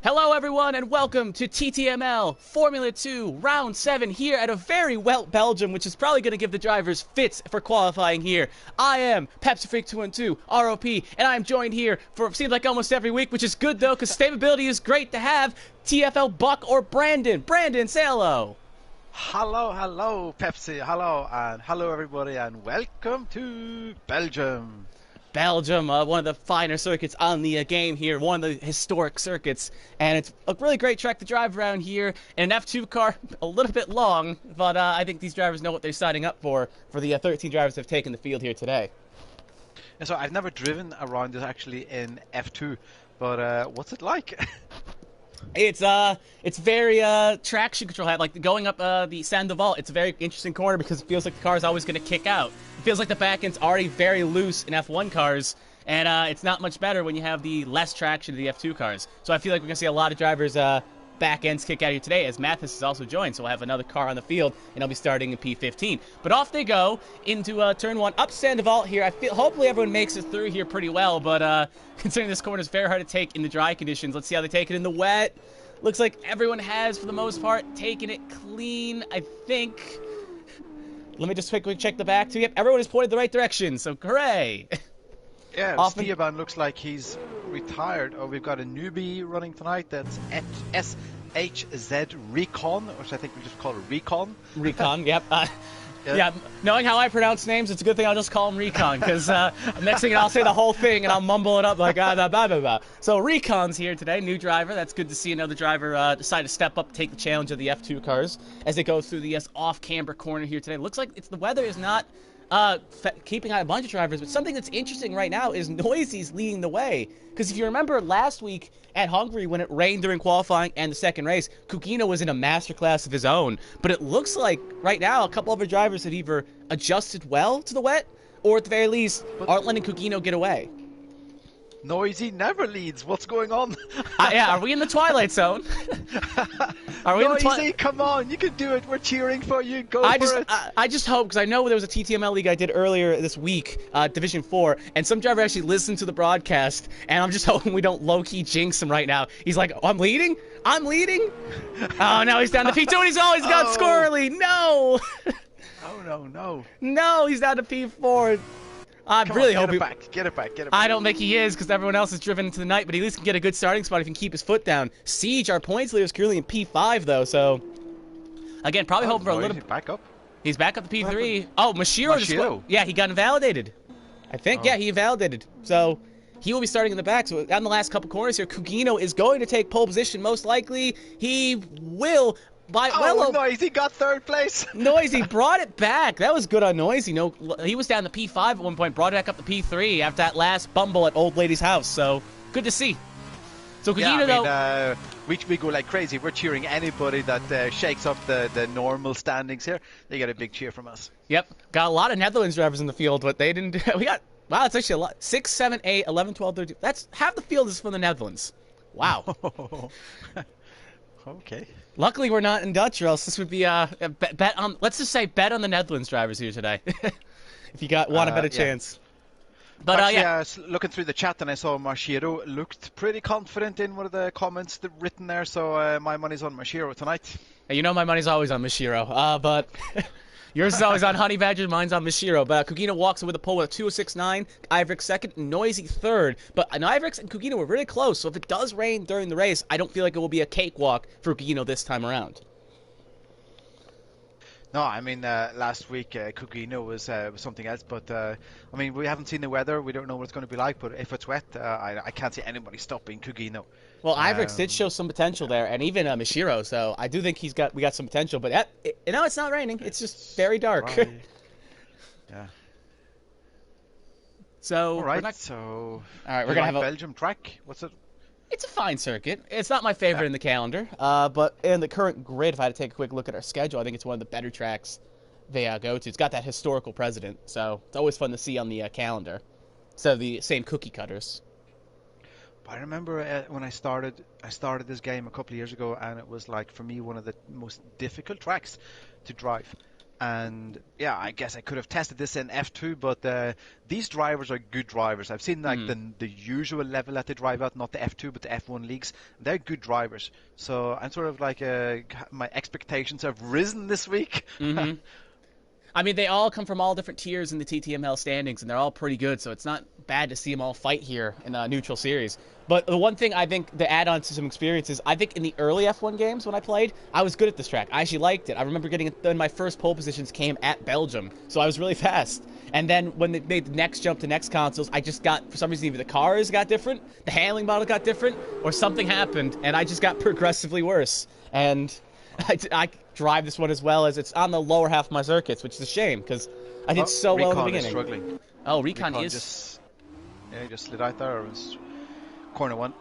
Hello everyone and welcome to TTML Formula 2 Round 7 here at a very wet Belgium, which is probably going to give the drivers fits for qualifying here. I am Pepsi Freak 212 ROP, and I'm joined here for seems like almost every week, which is good though, because stability is great to have. TFL Buck or Brandon. Brandon, say hello. Hello Pepsi, hello everybody, and welcome to Belgium. Belgium, one of the finer circuits on the game here, one of the historic circuits, and it's a really great track to drive around here. And an F2 car, a little bit long, but I think these drivers know what they're signing up for the 13 drivers that have taken the field here today. And so I've never driven around this actually in F2, but what's it like? It's very traction control heavy, like going up the Sandoval. It's a very interesting corner because it feels like the car is always going to kick out. It feels like the back end's already very loose in F1 cars, and it's not much better when you have the less traction of the F2 cars. So I feel like we're going to see a lot of drivers back ends kick out here today, as Mathis has also joined, so we'll have another car on the field, and I'll be starting in P15. But off they go into turn 1, up Sandoval here. I feel hopefully everyone makes it through here pretty well, but considering this corner is very hard to take in the dry conditions, let's see how they take it in the wet. Looks like everyone has, for the most part, taken it clean, I think. Let me just quickly check the back too. Yep, everyone is pointed the right direction, so hooray! Yeah, Esteban looks like he's retired. Oh, we've got a newbie running tonight. That's SHZ Recon, which I think we just call it Recon. Recon, yep. Yeah, knowing how I pronounce names, it's a good thing I'll just call him Recon, because next thing I'll say the whole thing and I'll mumble it up like blah, blah, blah, blah. So Recon's here today, new driver. That's good to see another driver decide to step up, take the challenge of the F2 cars as they go through the off-camber corner here today. Looks like the weather is not keeping out a bunch of drivers, but something that's interesting right now is Noisy's leading the way. Because if you remember last week at Hungary when it rained during qualifying and the second race, Kukino was in a masterclass of his own. But it looks like right now a couple other drivers have either adjusted well to the wet, or at the very least aren't letting Kukino get away. Noisy never leads. What's going on? Yeah, are we in the Twilight Zone? Are we Noisy, come on, you can do it. We're cheering for you. Go for it. I just hope, because I know there was a TTML league I did earlier this week, Division 4, and some driver actually listened to the broadcast, and I'm just hoping we don't low-key jinx him right now. He's like, oh, I'm leading? I'm leading? Oh, now he's down to P2, and he's always got squirrely. No! Oh, no. No, he's down to P4. I'm really hoping. Get it back. I don't think he is, because everyone else is driven into the night, but he at least can get a good starting spot if he can keep his foot down. Siege, our points leader, is currently in P5, though, so. Again, probably hoping for a little. Back up. He's back up to P3. Oh, Mashiro. Yeah, he got invalidated. I think. Yeah, he invalidated. So he will be starting in the back. So on the last couple corners here, Kugino is going to take pole position, most likely. He will. Noisy got third place. Noisy brought it back. That was good on Noisy. No, he was down to P5 at one point, brought it back up to P3 after that last bumble at Old Lady's house. So good to see. So Kugino, we go like crazy. We're cheering anybody that shakes up the normal standings here. They get a big cheer from us. Yep, got a lot of Netherlands drivers in the field, but they didn't. We got it's actually a lot. 6, 7, 8, 11, 12, 13. That's half the field is from the Netherlands. Wow. Okay. Luckily, we're not in Dutch, or else this would be a bet on. Let's just say bet on the Netherlands drivers here today, if you want a better chance. But actually, looking through the chat, and I saw Mashiro looked pretty confident in one of the comments written there. So my money's on Mashiro tonight. You know my money's always on Mashiro, but. Yours is always on Honey Badger, mine's on Mashiro. But Kugino walks with a pole with a 206.9, Ivrix second, Noisy third. But Ivrix and Kugino were really close, so if it does rain during the race, I don't feel like it will be a cakewalk for Kugino this time around. No, I mean, last week Kugino was something else, but I mean, we haven't seen the weather, we don't know what it's going to be like, but if it's wet, I can't see anybody stopping Kugino. Well, Ivrix did show some potential there, and even Mashiro, so I do think we got some potential, but it's not raining, it's just very dark. Right. Yeah. So, all right, we're going to have a Belgium track. What's it? It's a fine circuit. It's not my favorite in the calendar, but in the current grid, if I had to take a quick look at our schedule, I think it's one of the better tracks they go to. It's got that historical precedent, so it's always fun to see on the calendar. So the same cookie cutters. I remember when I started this game a couple of years ago, and it was like, for me, one of the most difficult tracks to drive. And yeah, I guess I could have tested this in F2, but these drivers are good drivers. I've seen like the usual level that they drive at, not the F2 but the F1 leagues. They're good drivers. So I'm sort of like my expectations have risen this week. I mean, they all come from all different tiers in the TTML standings, and they're all pretty good, so it's not bad to see them all fight here in a neutral series. But the one thing I think, to add on to some experiences, I think in the early F1 games when I played, I was good at this track. I actually liked it. I remember getting in my first pole positions came at Belgium, so I was really fast. And then when they made the next jump to next consoles, I just got, for some reason, either the cars got different, the handling model got different, or something happened, and I just got progressively worse. And I drive this one as well as it's on the lower half of my circuits, which is a shame because I did so well in the beginning. Is struggling. Oh, Recon is. He just slid out there. It was corner one.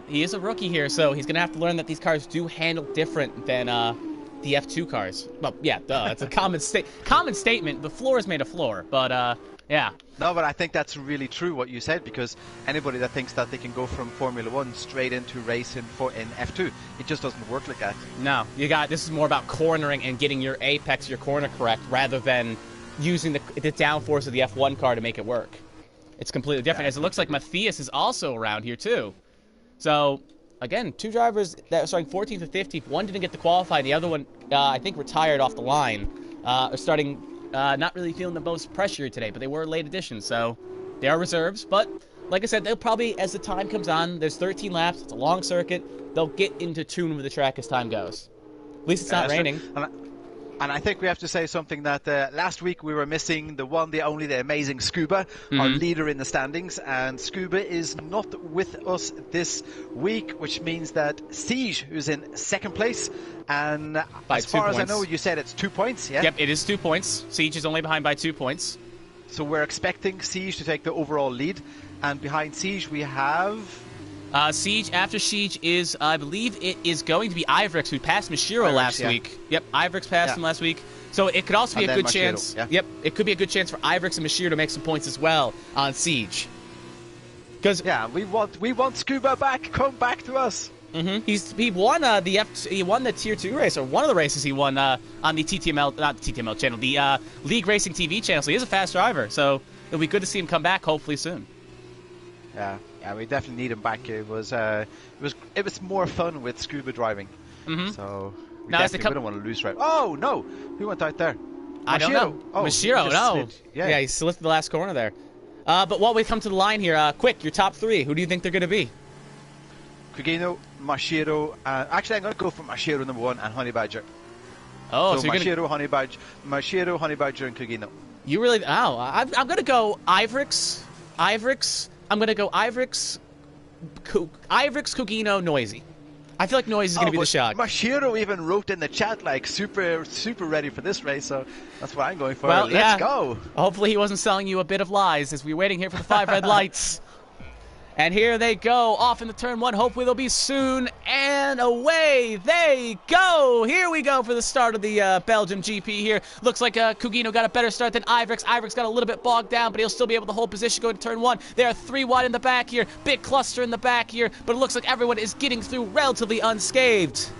He is a rookie here, so he's going to have to learn that these cars do handle different than the F2 cars. Well, yeah, duh. It's a common statement. The floor is made of floor, but yeah. No, but I think that's really true what you said, because anybody that thinks that they can go from Formula 1 straight into racing in F2, it just doesn't work like that. No, this is more about cornering and getting your apex, your corner correct, rather than using the downforce of the F1 car to make it work. It's completely different, as it looks like Matthias is also around here too. So, again, two drivers that are starting 14th and 15th. One didn't get to qualify, the other one, I think, retired off the line. Are starting... not really feeling the most pressure today, but they were late additions, so they are reserves. But like I said, they'll probably, as the time comes on, there's 13 laps, it's a long circuit, they'll get into tune with the track as time goes. At least it's not raining. And I think we have to say something that last week we were missing the one, the only, the amazing Scuba, our leader in the standings, and Scuba is not with us this week, which means that Siege, who's in second place, and as far as I know, you said it's 2 points, yeah? Yep, it is 2 points. Siege is only behind by 2 points. So we're expecting Siege to take the overall lead, and behind Siege we have... Siege, after Siege is, I believe it is going to be Ivrix, who passed Mashiro last week. Yep, Ivrix passed him last week. So it could also be a good chance. Yeah. Yep, it could be a good chance for Ivrix and Mashiro to make some points as well on Siege. Because we want Scuba back. Come back to us. He won the Tier 2 race, or one of the races he won on the TTML, not the TTML channel, the League Racing TV channel. So he is a fast driver. So it'll be good to see him come back hopefully soon. Yeah, we definitely need him back. It was more fun with Scuba driving. So we definitely wouldn't want to lose right. Oh no, who went out there? I don't know. Oh, Mashiro, no. Yeah, he slipped the last corner there. But while we come to the line here, quick, your top three. Who do you think they're going to be? Kugino, Mashiro. Actually, I'm going to go for Mashiro number 1 and Honey Badger. Oh, so Mashiro, Honey Badger, and Kugino. You really? Oh, I'm going to go Ivrix. I'm going to go Ivrix, Kugino, Noisy. I feel like Noisy is going to be the shock. Mashiro even wrote in the chat, like, super ready for this race, so that's what I'm going for. Well, Let's go. Hopefully he wasn't selling you a bit of lies as we're waiting here for the 5 red lights. And here they go, off in the turn 1. Hopefully they'll be soon. And away they go. Here we go for the start of the Belgium GP here. Looks like Kugino got a better start than Ivrix. Ivrix got a little bit bogged down, but he'll still be able to hold position going to turn 1. They are 3 wide in the back here. Big cluster in the back here. But it looks like everyone is getting through relatively unscathed.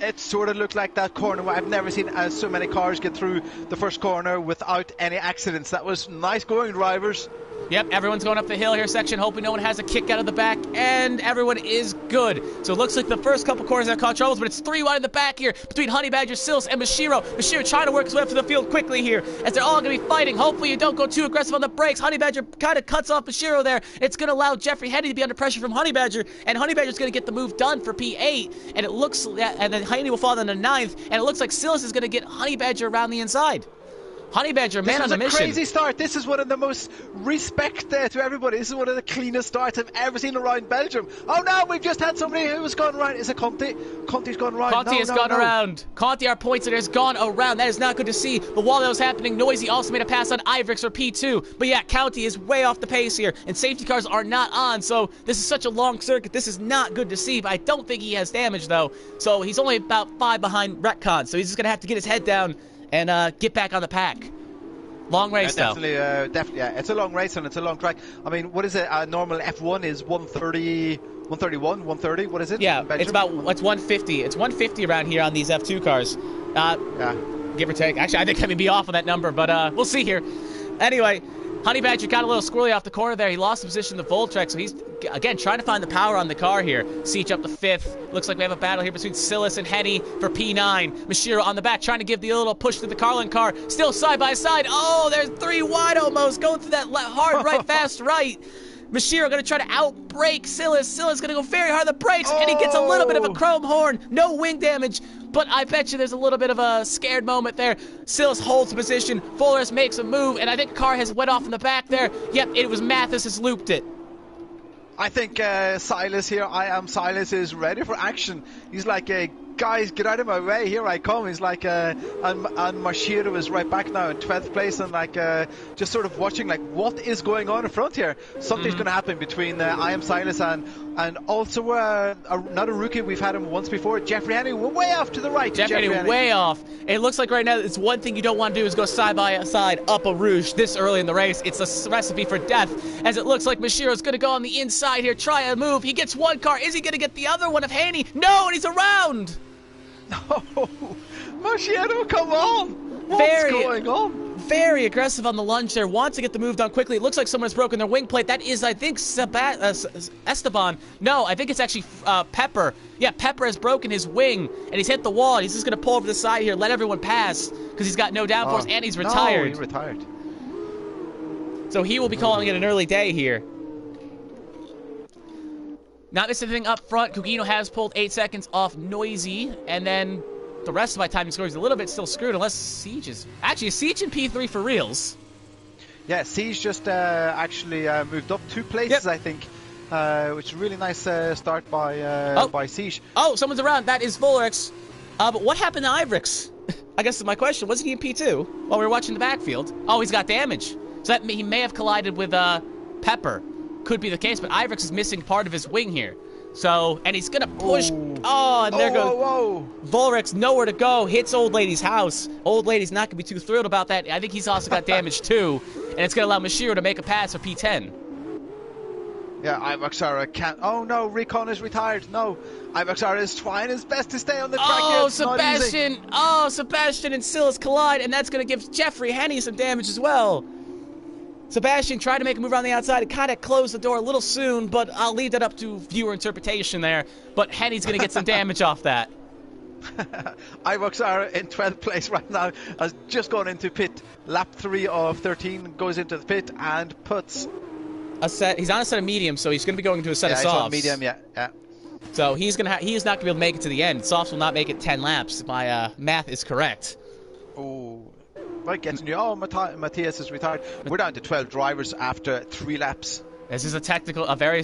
It sort of looked like that corner. I've never seen so many cars get through the first corner without any accidents. That was nice going, drivers. Yep, everyone's going up the hill here section, hoping no one has a kick out of the back, and everyone is good. So it looks like the first couple corners have caught troubles, but it's 3 wide in the back here between Honey Badger, Sils, and Mashiro. Mashiro trying to work his way up to the field quickly here as they're all going to be fighting. Hopefully you don't go too aggressive on the brakes. Honey Badger kind of cuts off Mashiro there. It's going to allow Jeffrey Henny to be under pressure from Honey Badger, and Honey Badger's going to get the move done for P8, and it looks, and then Henny will fall on the 9th, and it looks like Sils is going to get Honey Badger around the inside. Honey Badger, man on a mission. This is a crazy start. This is one of the most respect to everybody. This is one of the cleanest starts I've ever seen around Belgium. Oh no, we've just had somebody who has gone right. Is it Conti? Conti's gone right. Conti has gone around. Conti, our points leader, has gone around. That is not good to see. But while that was happening, Noisy also made a pass on Ivrix for P2. But yeah, Conti is way off the pace here, and safety cars are not on. So this is such a long circuit. This is not good to see. But I don't think he has damage though. So he's only about 5 behind Retcon. So he's just gonna have to get his head down and get back on the pack. Long race, though. Definitely, yeah. It's a long race and it's a long track. I mean, what is it? Normal F1 is 130, 131, 130. What is it? Yeah, it's 150. It's 150 around here on these F2 cars. Yeah. give or take. Actually, I think I may be off on that number, but we'll see here. Anyway, Honey Badger got a little squirrely off the corner there. He lost the position to Voltrek, so he's, again, trying to find the power on the car here. Siege up to 5th. Looks like we have a battle here between Silas and Henny for P9. Mashiro on the back, trying to give the little push to the Carlin car. Still side by side. Oh, there's 3 wide almost. Going through that hard right, fast right. Mashiro going to try to outbrake Silas. Silas going to go very hard on the brakes, and he gets a little bit of a chrome horn. No wing damage, but I bet you there's a little bit of a scared moment there. Silas holds position. Fullers makes a move, and I think car has went off in the back there. Yep, it was Mathis has looped it. I think Silas here, I am Silas, is ready for action. He's like, guys, get out of my way, here I come. He's like, and Mashiro is right back now in 12th place, and like, just sort of watching, like, what is going on in front here? Something's going to happen between I am Silas and also another rookie. We've had him once before, Jeffrey Henny, way off to the right. Jeffrey Henny way off. It looks like right now it's one thing you don't want to do is go side by side up a Rouge this early in the race. It's a recipe for death, as it looks like Mashiro's going to go on the inside here, try a move. He gets one car. Is he going to get the other one of Haney? No, and he's around. No, Mashiro, come on! What's going on? Very aggressive on the lunge there. Wants to get the move done quickly. It looks like someone's broken their wing plate. That is, I think, Esteban. No, I think it's actually Pepper. Yeah, Pepper has broken his wing, and he's hit the wall. He's just going to pull over the side here, let everyone pass, because he's got no downforce, and he's retired. No, he's retired. So he will be calling it an early day here. Not missing anything up front. Kugino has pulled 8 seconds off Noisy, and then the rest of my time score is a little bit still screwed, unless Siege is... Actually, Siege in P3 for reals. Yeah, Siege just actually moved up 2 places, I think, which is a really nice start by Siege. Oh, someone's around. That is Volrex. But what happened to Ivrix? I guess is my question. Wasn't he in P2 while we were watching the backfield? Oh, he's got damage. So that he may have collided with Pepper. Could be the case, but Ivrix is missing part of his wing here. So, and he's gonna push. Oh, and there goes Volrex, nowhere to go. Hits Old Lady's house. Old Lady's not gonna be too thrilled about that. I think he's also got damage too, and it's gonna allow Mashiro to make a pass for P10. Yeah, Ivaxara can't. Oh no, Recon is retired. No, Ivaxara is trying his best to stay on the track. Oh, Sebastian! Oh, Sebastian and Silas collide, and that's gonna give Jeffrey Henny some damage as well. Sebastian tried to make a move around the outside. It kind of closed the door a little soon, but I'll leave that up to viewer interpretation there. But Henny's going to get some damage off that. Ivox in 12th place right now. Has just gone into pit. Lap 3 of 13 goes into the pit and puts a set. He's on a set of medium, so he's going to be going to a set of softs. He's on medium, yeah. So he's not going to be able to make it to the end. Softs will not make it 10 laps. If my math is correct. Oh. Right, getting you. Oh, Matthias is retired. We're down to 12 drivers after 3 laps. This is a very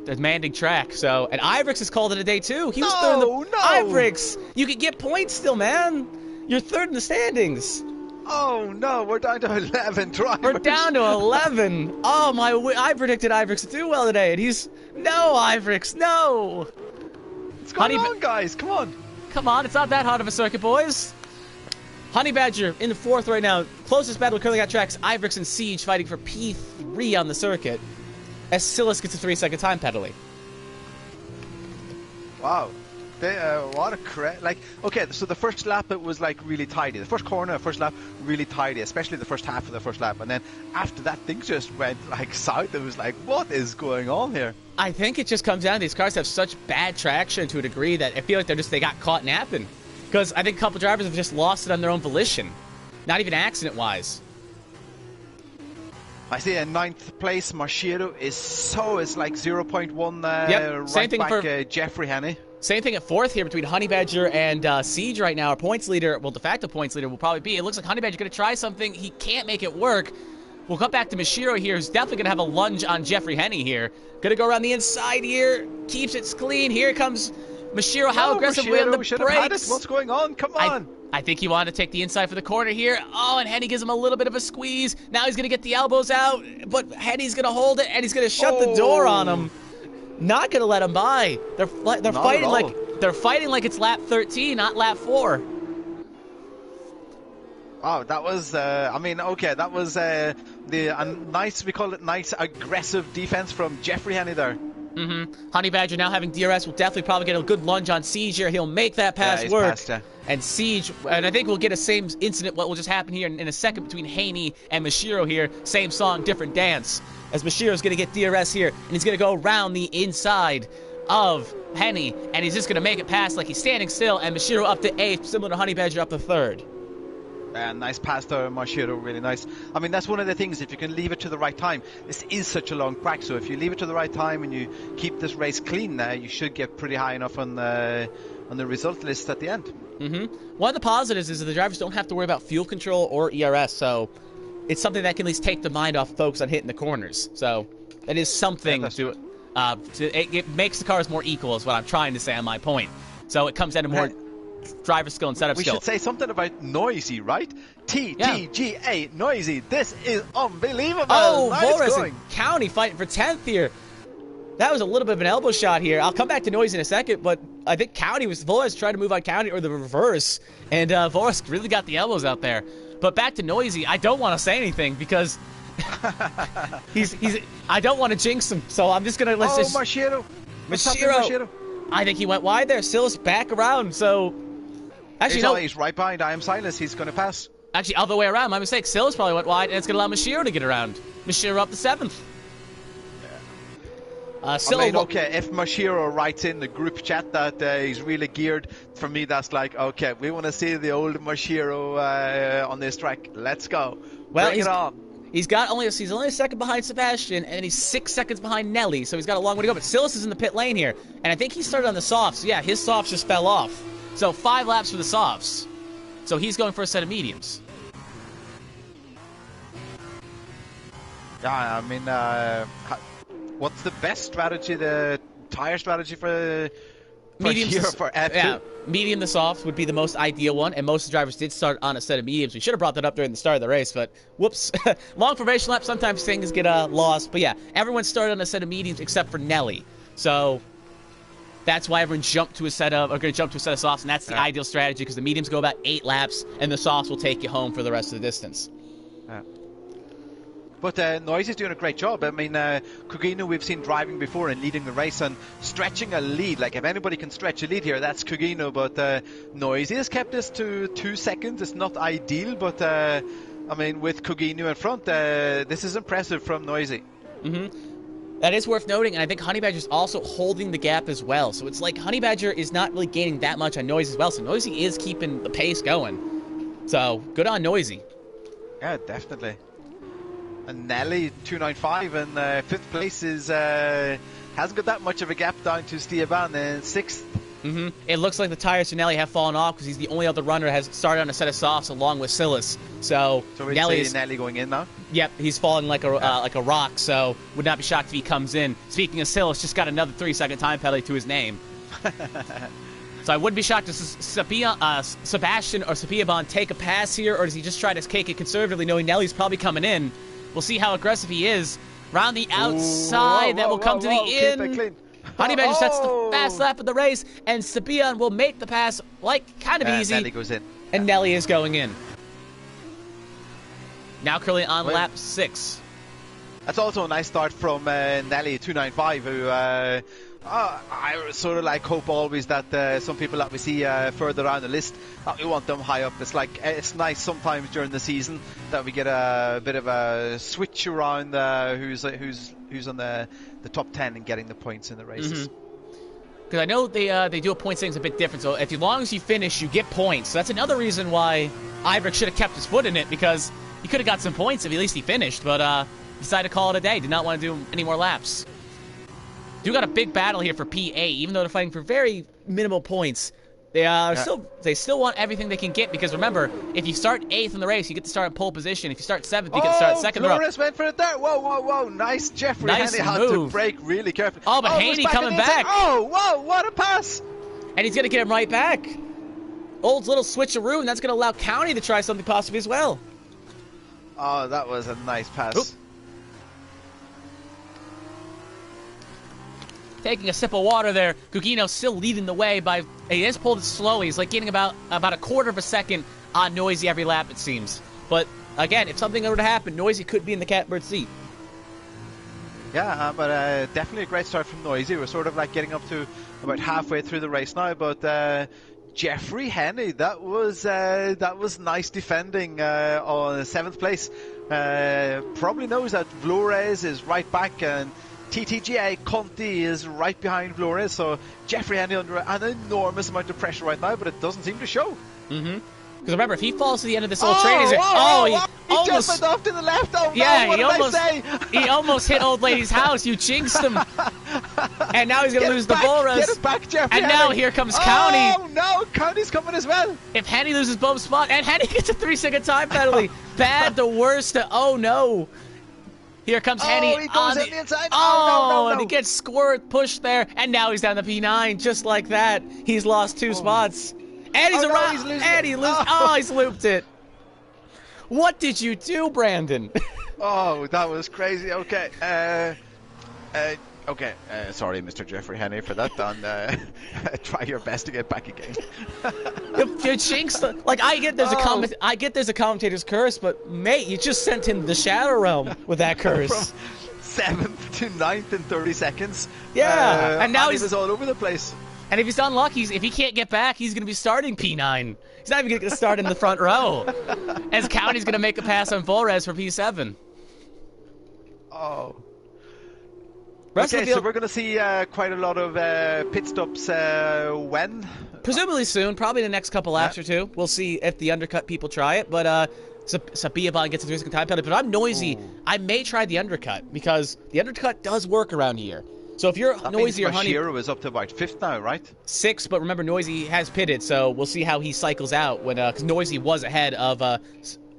demanding track. So, and Ivrix has called it a day too. He was third in the... Ivrix, you could get points still, man. You're third in the standings. Oh no, we're down to 11 drivers. We're down to 11. Oh I predicted Ivrix to do well today, and he's Ivrix, no. What's going on, guys? Come on. Come on, it's not that hard of a circuit, boys. Honey Badger in the 4th right now. Closest battle we currently got tracks. Ivrix and Siege fighting for P3 on the circuit. As Silas gets a 3-second time penalty. Wow. What a like, okay, so the first lap it was like really tidy. The first corner, first lap, really tidy, especially the first half of the first lap. And then after that, things just went like south. It was like, what is going on here? I think it just comes down to these cars have such bad traction to a degree that I feel like they got caught napping. Because I think a couple drivers have just lost it on their own volition. Not even accident-wise. I see in 9th place, Mashiro is like 0.1 same thing back for Jeffrey Henny. Same thing at 4th here between Honey Badger and Siege right now. Our points leader, well, de facto points leader will probably be. It looks like Honey Badger's going to try something. He can't make it work. We'll cut back to Mashiro here, who's definitely going to have a lunge on Jeffrey Henny here. Going to go around the inside here. Keeps it clean. Here comes... Mashiro, how aggressive with the brakes? What's going on? Come on. I think he wanted to take the inside for the corner here. Oh, and Henny gives him a little bit of a squeeze. Now he's going to get the elbows out, but Henny's going to hold it, and he's going to shut the door on him. Not going to let him by. They're fighting like it's lap 13, not lap 4. Oh, that was, okay, that was we call it nice aggressive defense from Jeffrey Henny there. Honey Badger now having DRS will definitely probably get a good lunge on Siege here. He'll make that pass work. Passed, yeah. And Siege, and I think we'll get a same incident, what will just happen here in a second between Haney and Mashiro here. Same song, different dance. As Mashiro's going to get DRS here, and he's going to go around the inside of Henny, and he's just going to make it past like he's standing still, and Mashiro up to 8th, similar to Honey Badger up to 3rd. Nice pass there, Mashiro, really nice. I mean, that's one of the things, if you can leave it to the right time. This is such a long track, so if you leave it to the right time and you keep this race clean, you should get pretty high enough on the result list at the end. One of the positives is that the drivers don't have to worry about fuel control or ERS, so it's something that can at least take the mind off folks on hitting the corners. So that is something it makes the cars more equal is what I'm trying to say on my point. So it comes down to more driver skill and setup skill. We should say something about Noisy, right? TTGA, Noisy. This is unbelievable. Oh, nice Voris going. and County fighting for 10th here. That was a little bit of an elbow shot here. I'll come back to Noisy in a second, but I think Voris tried to move on County or the reverse, and Voris really got the elbows out there. But back to Noisy, I don't want to say anything because I don't want to jinx him, so I'm just gonna Mashiro. Mashiro. I think he went wide there. Sillis back around, so actually he's right behind I Am Silas. He's gonna pass. Actually, other way around. My mistake. Sillis probably went wide, and it's gonna allow Mashiro to get around. Mashiro up to 7th. Okay, if Mashiro writes in the group chat that he's really geared, for me that's like, okay, we want to see the old Mashiro on this track. Let's go. Well, Bring it on. He's only a second behind Sebastian, and he's 6 seconds behind Nelly, so he's got a long way to go. But Sillis is in the pit lane here, and I think he started on the softs. So yeah, his softs just fell off. So 5 laps for the softs. So he's going for a set of mediums. Yeah, I mean, what's the best strategy, the tire strategy for mediums? For F2? Yeah, medium to soft would be the most ideal one, and most drivers did start on a set of mediums. We should have brought that up during the start of the race, but whoops. Long formation lap, sometimes things get lost. But yeah, everyone started on a set of mediums except for Nelly. So that's why everyone going to jump to a set of softs, and that's the ideal strategy because the mediums go about 8 laps, and the softs will take you home for the rest of the distance. But Noisy's doing a great job. I mean, Kugino we've seen driving before and leading the race and stretching a lead. Like, if anybody can stretch a lead here, that's Kugino. But Noisy has kept this to 2 seconds. It's not ideal, but I mean, with Kugino in front, this is impressive from Noisy. That is worth noting, and I think Honey Badger is also holding the gap as well. So it's like Honey Badger is not really gaining that much on Noisy as well. So Noisy is keeping the pace going. So good on Noisy. Yeah, definitely. And Nelly, 295, and 5th place is hasn't got that much of a gap down to Steban in 6th. It looks like the tires for Nelly have fallen off because he's the only other runner that has started on a set of softs along with Sillis. So we see Nelly going in now? Yep, he's falling like a rock, so would not be shocked if he comes in. Speaking of Sillis, just got another 3-second time penalty to his name. So I wouldn't be shocked if Sebastian or Sapiaban take a pass here, or does he just try to take it conservatively knowing Nelly's probably coming in? We'll see how aggressive he is. Round the outside, that will come to the in. Honey Badger sets the fast lap of the race, and Sabian will make the pass kind of easy. Nelly goes in. And Nelly is going in. Now currently on lap 6. That's also a nice start from Nelly, 295, who I sort of hope always that some people that we see further down the list, we want them high up. It's nice sometimes during the season that we get a bit of a switch around who's on the top 10 and getting the points in the races. Because I know they do a point things a bit different. So as long as you finish, you get points. So that's another reason why Iverick should have kept his foot in it, because he could have got some points if at least he finished, but decided to call it a day. Did not want to do any more laps. Do got a big battle here for PA, even though they're fighting for very minimal points. They still want everything they can get, because remember, if you start 8th in the race, you get to start in pole position. If you start 7th, you get to start 2nd. Flores went for it there. Whoa. Nice Jeffrey. Nice Haney had to brake really carefully. Oh, but Haney coming back. Whoa, what a pass. And he's going to get him right back. Old little switcheroo, and that's going to allow County to try something possibly as well. Oh, that was a nice pass. Oop. Taking a sip of water there. Gugino still leading the way by... He has pulled it slowly. He's gaining about a quarter of a second on Noisy every lap, it seems. But, again, if something were to happen, Noisy could be in the catbird seat. Yeah, but definitely a great start from Noisy. We're sort of like getting up to about halfway through the race now, but Jeffrey Henney, that was nice defending on 7th place. Probably knows that Flores is right back and TTGA Conti is right behind Flores, so Jeffrey Henney under an enormous amount of pressure right now, but it doesn't seem to show. Mm-hmm. Because remember, if he falls to the end of this little train, he almost just went off to the left. Oh yeah, no, what did I say? He almost hit old lady's house. You jinxed him. And now he's going to lose the bull race. Get it back, Jeffrey. And now here comes County. Oh no, County's coming as well. If Henny loses both spot, and Henny gets a 3-second time penalty. Bad, the worst. Oh no. Here comes Henny. He goes on the inside. Oh, no. And he gets squirt pushed there, and now he's down the P9 just like that. He's lost 2 spots. And he's around. He's losing and he loses. Oh, he's looped it. What did you do, Brandon? Oh, that was crazy. Okay. Sorry, Mr. Jeffrey Henney, for that. Try your best to get back again. You jinxed. Like I get there's a commentator's curse, but mate, you just sent him to the Shadow Realm with that curse. From 7th to 9th in 30 seconds. Yeah, and now he was all over the place. And if he's unlucky, if he can't get back, he's going to be starting P9. He's not even going to start in the front row. As County's going to make a pass on Flores for P7. Oh. Okay, so we're going to see quite a lot of pit stops when? Presumably soon, probably in the next couple laps or two. We'll see if the undercut people try it, but Sabiaban gets a 3-second time penalty. But I'm Noisy. Ooh. I may try the undercut, because the undercut does work around here. So if you're Noisy or Honey... Mashiro is up to about 5th now, right? 6th, but remember, Noisy has pitted, so we'll see how he cycles out when because Noisy was ahead of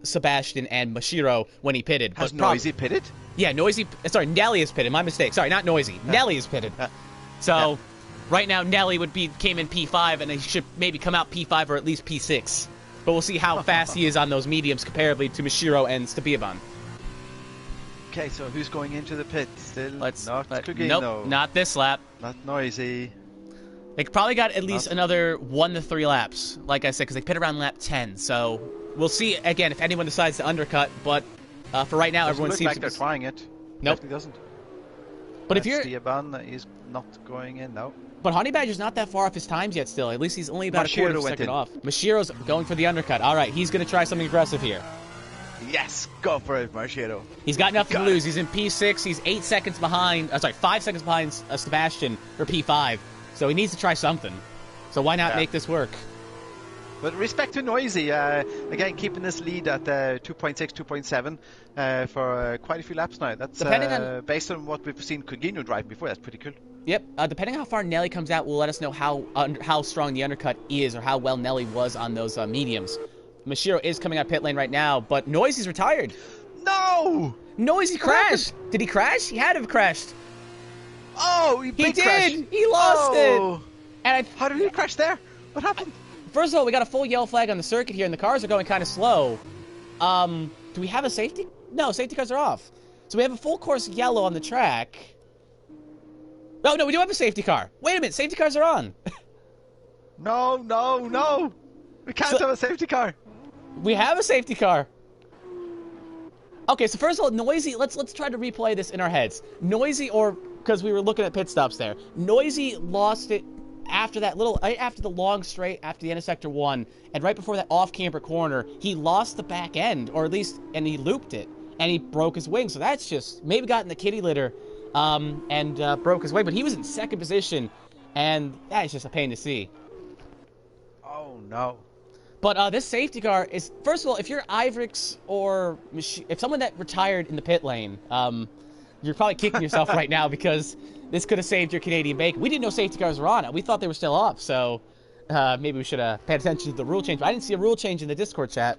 Sebastian and Mashiro when he pitted. Has Noisy pitted? Yeah, Noisy... Sorry, Nelly is pitted. My mistake. Sorry, not Noisy. Nelly is pitted. So, right now, Nelly came in P5, and he should maybe come out P5 or at least P6. But we'll see how fast he is on those mediums comparably to Mashiro and Stabiaban. Okay, so who's going into the pit? Still not Kugino. Nope, not this lap. Not Noisy. They probably got at least another 1 to 3 laps, like I said, because they pit around lap 10. So we'll see, again, if anyone decides to undercut. But for right now, everyone seems like they're trying it. Nope. Definitely doesn't. But if you're... Stabiaban is not going in, no. But Honey Badger's not that far off his times yet still. At least he's only about a quarter of a second off. Mashiro's going for the undercut. All right, he's going to try something aggressive here. Yes, go for it, Mashiro. He's got nothing to lose. He's in P6. He's 8 seconds behind. 5 seconds behind Sebastian for P5. So he needs to try something. So why not make this work? But respect to Noisy, again, keeping this lead at 2.6, 2.7 for quite a few laps now. That's based on what we've seen Kugino drive before. That's pretty cool. Yep. Depending on how far Nelly comes out, will let us know how strong the undercut is or how well Nelly was on those mediums. Mashiro is coming out pit lane right now, but Noisy's retired. No! Noisy crashed. Did he crash? He had to have crashed. Oh, he did. Crash. He lost it. And how did he crash there? What happened? First of all, we got a full yellow flag on the circuit here, and the cars are going kind of slow. Do we have a safety? No, safety cars are off. So we have a full course yellow on the track. Oh, no, we do have a safety car. Wait a minute, safety cars are on. No. We can't have a safety car. We have a safety car. Okay, so first of all, Noisy, let's try to replay this in our heads. Noisy, or because we were looking at pit stops there. Noisy lost it after that after the long straight, after the end of sector 1, and right before that off-camber corner, he lost the back end, or at least, and he looped it, and he broke his wing. So that's just, maybe got in the kitty litter, and broke his wing, but he was in 2nd position, and that is just a pain to see. Oh, no. But this safety car is, first of all, if you're Ivrix or if someone that retired in the pit lane, you're probably kicking yourself right now because this could have saved your Canadian bacon. We didn't know safety cars were on. We thought they were still off, so maybe we should have paid attention to the rule change. But I didn't see a rule change in the Discord chat.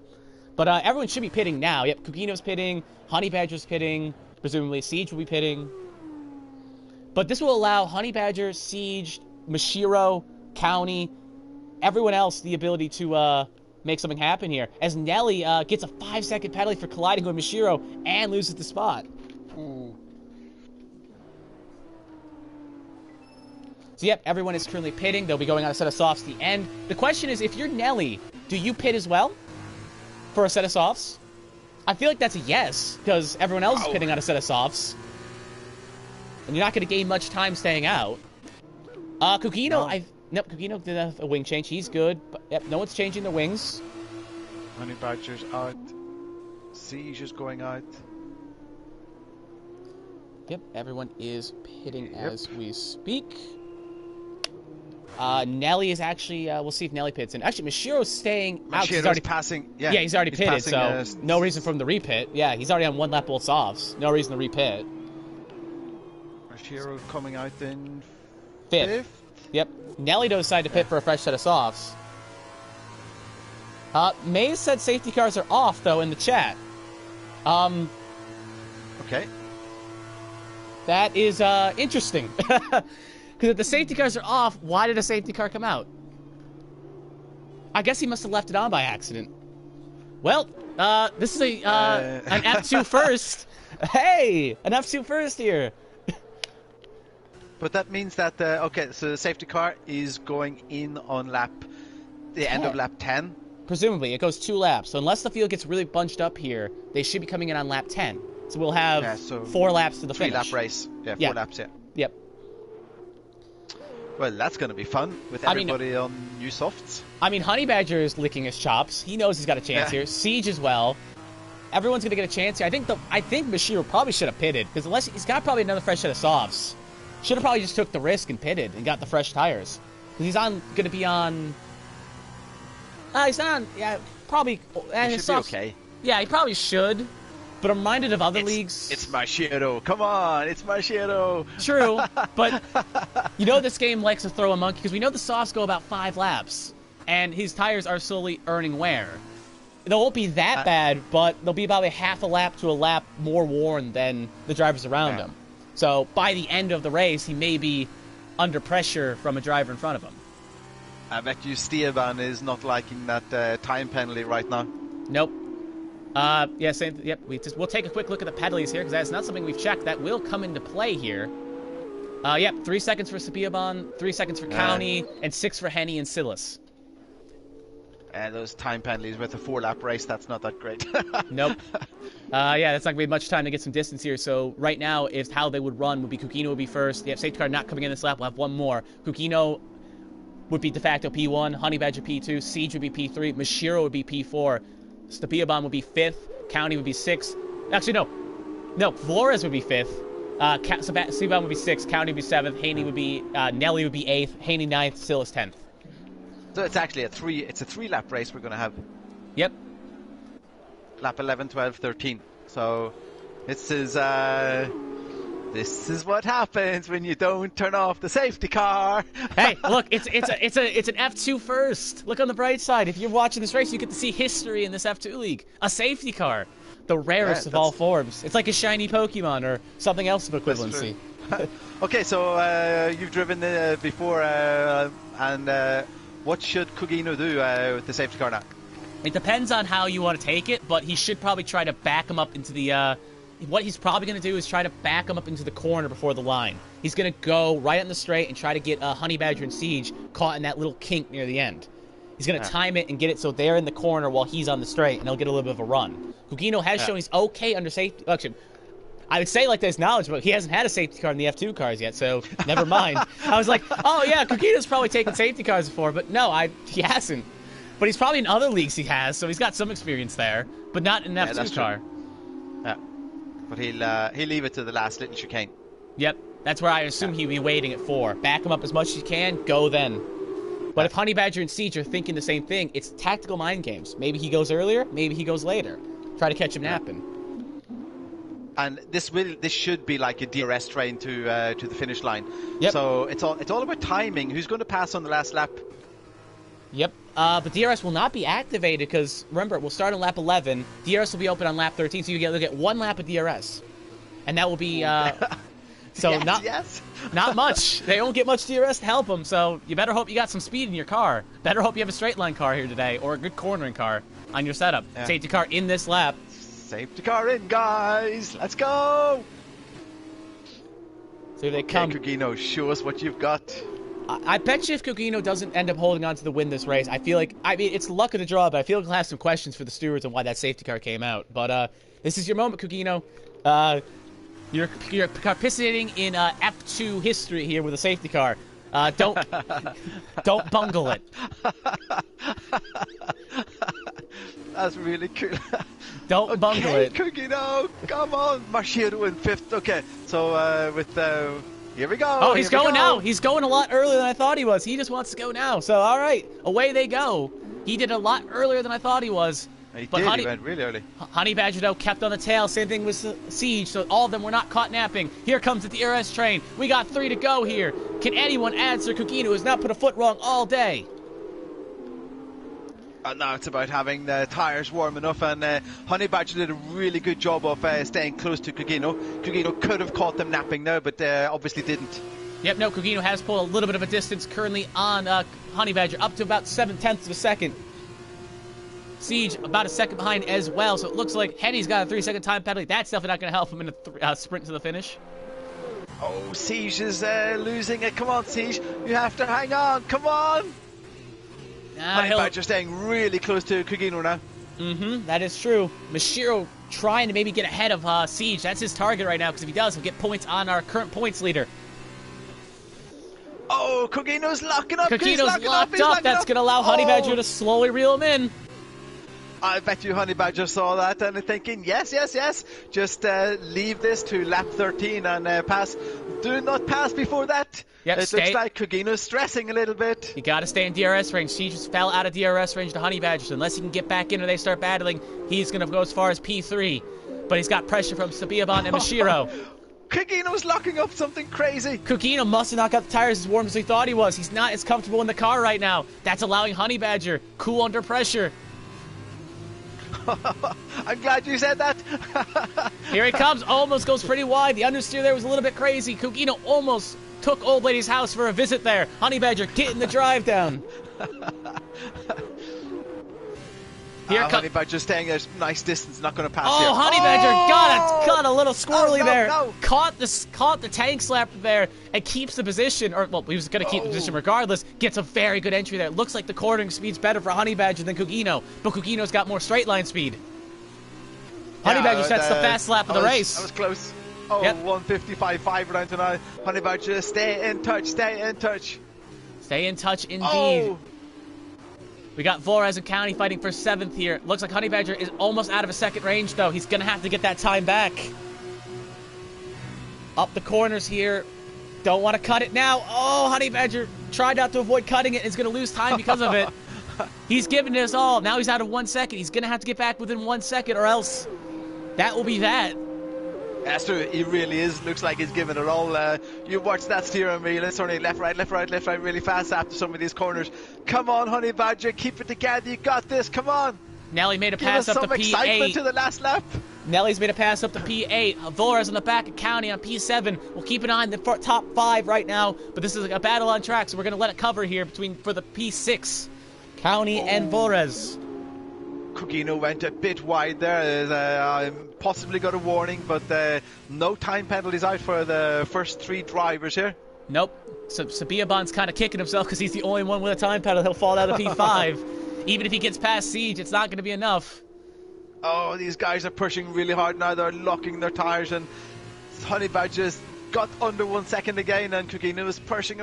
But everyone should be pitting now. Yep, Kugino's pitting, Honey Badger's pitting, presumably Siege will be pitting. But this will allow Honey Badger, Siege, Mashiro, County, everyone else the ability to make something happen here. As Nelly gets a 5-second penalty for colliding with Mashiro and loses the spot. So yep, everyone is currently pitting. They'll be going on a set of softs at the end. The question is, if you're Nelly, do you pit as well for a set of softs? I feel like that's a yes, because everyone else is pitting on a set of softs. and you're not going to gain much time staying out. Kugino, No. Nope, Kugino did a wing change. He's good. But, yep, no one's changing the wings. Honey Badger's out. Siege is going out. Yep, everyone is pitting as we speak. Nelly is actually, we'll see if Nelly pits in. Actually, Mashiro's staying out. He's already passing. Yeah, he's already pitted, passing, so no reason for him to repit. Yeah, he's already on one lap both softs. No reason to repit. Mashiro coming out in Fifth. Yep. Nelly decided to pit for a fresh set of softs. Maze said safety cars are off, though, in the chat. Okay. That is interesting. Because if the safety cars are off, why did a safety car come out? I guess he must have left it on by accident. Well, this is an F2 first. Hey, an F2 first here. But that means that, okay, so the safety car is going in on the end of lap 10. Presumably, it goes 2 laps. So unless the field gets really bunched up here, they should be coming in on lap 10. So we'll have 4 laps to the finish. 3-lap race. Yeah, 4 laps, yeah. Yep. Well, that's going to be fun with everybody on new softs. I mean, Honey Badger is licking his chops. He knows he's got a chance here. Siege as well. Everyone's going to get a chance here. I think Mashiro probably should have pitted, because unless he's got probably another fresh set of softs. Should have probably just took the risk and pitted and got the fresh tires. Because he's going to be on... he's on... Yeah, probably... He should be okay. Yeah, he probably should. But I'm reminded of other leagues... It's Mashiro. Come on, it's Mashiro. True, but you know this game likes to throw a monkey, because we know the softs go about 5 laps. And his tires are slowly earning wear. They won't be that bad, but they'll be about a half a lap to a lap more worn than the drivers around him. So by the end of the race, he may be under pressure from a driver in front of him. I bet you Steban is not liking that time penalty right now. Nope. Yeah, same. Yep. We'll take a quick look at the penalties here, because that's not something we've checked. That will come into play here. Yep. 3 seconds for Steban, 3 seconds for County, and 6 for Henny and Silas. Those time penalties with a 4-lap race, that's not that great. Nope. Yeah, that's not going to be much time to get some distance here. So right now, if how they would run would be Kukino would be first. Yeah, safety car not coming in this lap. We'll have one more. Kukino would be de facto P1. Honey Badger P2. Siege would be P3. Mashiro would be P4. Stepiabon would be 5th. County would be 6th. Actually, no. No, Flores would be 5th. Stepiabon would be 6th. County would be 7th. Haney would be... Nelly would be 8th. Haney 9th. Silas 10th. So it's actually a 3-lap race we're going to have. Yep. Lap 11, 12, 13. So this is what happens when you don't turn off the safety car. Hey, look, it's an F2 first. Look on the bright side. If you're watching this race, you get to see history in this F2 league. A safety car, the rarest of all forms. It's like a shiny Pokemon or something else of equivalency. Okay, so you've driven before, and what should Kugino do with the safety car now? It depends on how you want to take it, but he should probably try to back him up into the... what he's probably going to do is try to back him up into the corner before the line. He's going to go right on the straight and try to get Honey Badger and Siege caught in that little kink near the end. He's going to time it and get it so they're in the corner while he's on the straight, and he'll get a little bit of a run. Kugino has shown he's okay under safety... Actually, I would say like there's knowledge, but he hasn't had a safety car in the F2 cars yet, so never mind. I was like, oh yeah, Kugino's probably taken safety cars before, but no, he hasn't. But he's probably in other leagues he has, so he's got some experience there, but not in an F2 car. Yeah, but he'll leave it to the last little chicane. Yep, that's where I assume he'll be waiting at 4. Back him up as much as you can, go then. But if Honey Badger and Siege are thinking the same thing, it's tactical mind games. Maybe he goes earlier, maybe he goes later. Try to catch him napping. And this should be like a DRS train to the finish line. Yep. So it's all about timing. Who's going to pass on the last lap? Yep. But DRS will not be activated because remember we'll start on lap 11. DRS will be open on lap 13, so you get 1 lap of DRS, and that will be so not much. They don't get much DRS to help them. So you better hope you got some speed in your car. Better hope you have a straight line car here today or a good cornering car on your setup. Yeah. Safety car in this lap. Safety car in, guys! Let's go! So they come. Okay, Kugino, show us what you've got. I bet you if Kugino doesn't end up holding on to the win this race, I feel like, I mean, it's luck of the draw, but I feel like we'll have some questions for the stewards on why that safety car came out. But this is your moment, Kugino. You're participating in F2 history here with a safety car. Don't bungle it. That's really cool. Don't bungle it. Kugino, come on. Mashiro in 5th. Okay, so here we go. Oh, he's going now. He's going a lot earlier than I thought he was. He just wants to go now. So, all right, away they go. He did a lot earlier than I thought he was. He went really early. Honey Badger, though, kept on the tail. Same thing with Siege, so all of them were not caught napping. Here comes the DRS train. We got 3 to go here. Can anyone answer Kugino, who has not put a foot wrong all day? Now it's about having the tyres warm enough, and Honey Badger did a really good job of staying close to Kugino. Kugino could have caught them napping there, but obviously didn't. Yep, no, Kugino has pulled a little bit of a distance currently on Honey Badger, up to about 7/10 of a second. Siege about a second behind as well, so it looks like Henny's got a 3-second time penalty. That's definitely not going to help him in a sprint to the finish. Oh, Siege is losing it. Come on, Siege. You have to hang on. Come on. Honey Badger staying really close to Kugino now. That is true. Mashiro trying to maybe get ahead of Siege. That's his target right now, because if he does, he'll get points on our current points leader. Oh, Kugino's locking up. Kugino's locked up. That's going to allow Honey Badger to slowly reel him in. I bet you Honey Badger saw that and thinking, yes. Just leave this to lap 13 and pass. Do not pass before that. Yep, it looks like Kugino's stressing a little bit. You got to stay in DRS range. She just fell out of DRS range to Honey Badger. So unless he can get back in or they start battling, he's going to go as far as P3. But he's got pressure from Sabiaban and Mashiro. Kugino's locking up something crazy. Kugino must have not got the tires as warm as he thought he was. He's not as comfortable in the car right now. That's allowing Honey Badger cool under pressure. I'm glad you said that. Here he comes. Almost goes pretty wide. The understeer there was a little bit crazy. Kugino almost took Old Lady's house for a visit there. Honey Badger getting the drive down. Here Honey Badger staying a nice distance, not going to pass. Oh, Honey Badger got a little squirrely there. No. Caught the tank slap there and keeps the position. Or well, he was going to keep the position regardless. Gets a very good entry there. Looks like the cornering speed's better for Honey Badger than Kugino, but Kugino's got more straight line speed. Honey Badger sets the fast lap of the race. That was close. Oh, yep. 155.5 round to now. Honey Badger, stay in touch. Stay in touch indeed. Oh. We got Flores and County fighting for 7th here. Looks like Honey Badger is almost out of a second range, though. He's going to have to get that time back. Up the corners here. Don't want to cut it now. Oh, Honey Badger tried not to avoid cutting it and is going to lose time because of it. He's giving it his all. Now he's out of 1 second. He's going to have to get back within 1 second or else that will be that. That's true. He really is. Looks like he's giving it all. You watch that steering wheel. It's only left, right really fast after some of these corners. Come on, Honey Badger. Keep it together. You got this. Come on. Nelly made a pass up to P8. Give us some excitement to the last lap. Nelly's made a pass up to P8. Flores on the back of County on P7. We'll keep an eye on the top 5 right now, but this is a battle on track, so we're going to let it cover here for the P6. County and Flores. Kugino went a bit wide there. Possibly got a warning, but no time penalties out for the first 3 drivers here. Nope. So Sabiaban's kind of kicking himself because he's the only one with a time penalty. He'll fall out of P5. Even if he gets past Siege, it's not going to be enough. Oh, these guys are pushing really hard now. They're locking their tires, and Honey Badger's got under 1 second again, and Kugino is pushing.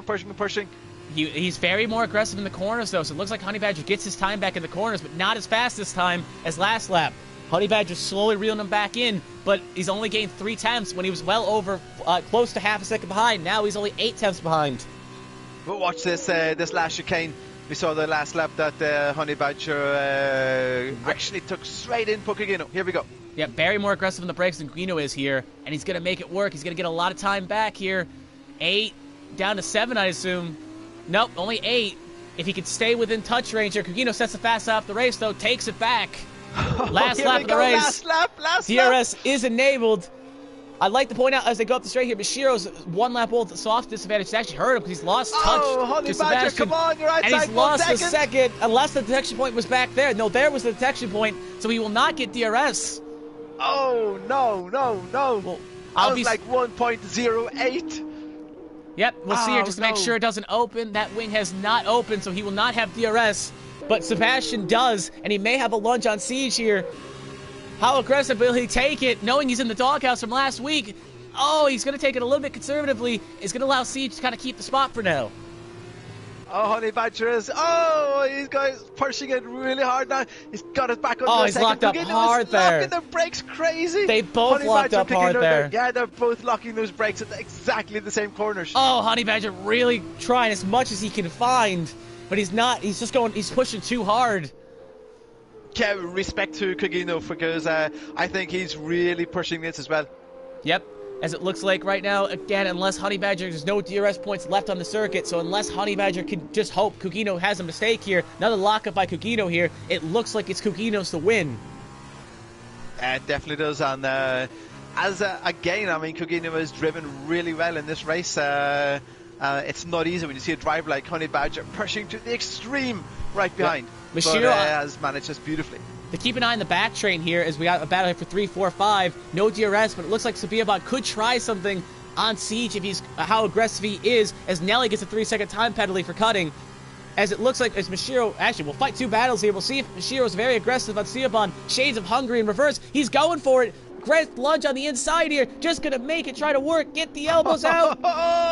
He's very more aggressive in the corners, though, so it looks like Honey Badger gets his time back in the corners, but not as fast this time as last lap. Honey Badger slowly reeling him back in, but he's only gained 3 tenths when he was well over, close to half a second behind. Now he's only 8 tenths behind. But watch this last chicane. We saw the last lap that Honey Badger actually took straight in Kugino. Here we go. Yeah, very more aggressive in the brakes than Kugino is here, and he's going to make it work. He's going to get a lot of time back here. 8 down to 7, I assume. Nope, only 8. If he could stay within touch range here, Kugino sets the fast lap of the race, though, takes it back. Last lap of the race. Last lap. DRS is enabled. I'd like to point out as they go up the straight here, Bashiro's 1 lap old soft disadvantage. It's actually hurt him because he's lost touch Honey to Badger, Sebastian. come on, you're outside. And he's lost a second, unless the detection point was back there. No, there was the detection point, so he will not get DRS. Oh, no. Well, I was like 1.08. Yep, we'll see here just to make sure it doesn't open. That wing has not opened, so he will not have DRS. But Sebastian does, and he may have a lunge on Siege here. How aggressive will he take it, knowing he's in the doghouse from last week? Oh, he's going to take it a little bit conservatively. It's going to allow Siege to kind of keep the spot for now. Oh, Honey Badger is... Oh, he's pushing it really hard now. He's got it back under Oh, a he's second. locked up hard there. Locking the brakes crazy. They both Honey locked Badger up hard there. Yeah, they're both locking those brakes at exactly the same corners. Oh, Honey Badger really trying as much as he can find, but he's not. He's just going. He's pushing too hard. Yeah, respect to Kogino because I think he's really pushing this as well. Yep. As it looks like right now, again, unless Honey Badger, there's no DRS points left on the circuit, so unless Honey Badger can just hope Kogino has a mistake here, another lockup by Kogino here, it looks like it's Kogino's to win. It definitely does, and again, I mean, Kogino has driven really well in this race. It's not easy when you see a driver like Honey Badger pushing to the extreme right behind. Yep. But has managed this beautifully. To keep an eye on the back train here as we got a battle here for 3, 4, 5. No DRS, but it looks like Sabiabot could try something on Siege if he's how aggressive he is, as Nelly gets a 3-second time penalty for cutting. As it looks like as Mashiro, actually, we'll fight 2 battles here. We'll see if Mashiro's very aggressive on Siobhan. Shades of Hungry in reverse. He's going for it. Great lunge on the inside here. Just going to make it, try to work, get the elbows out.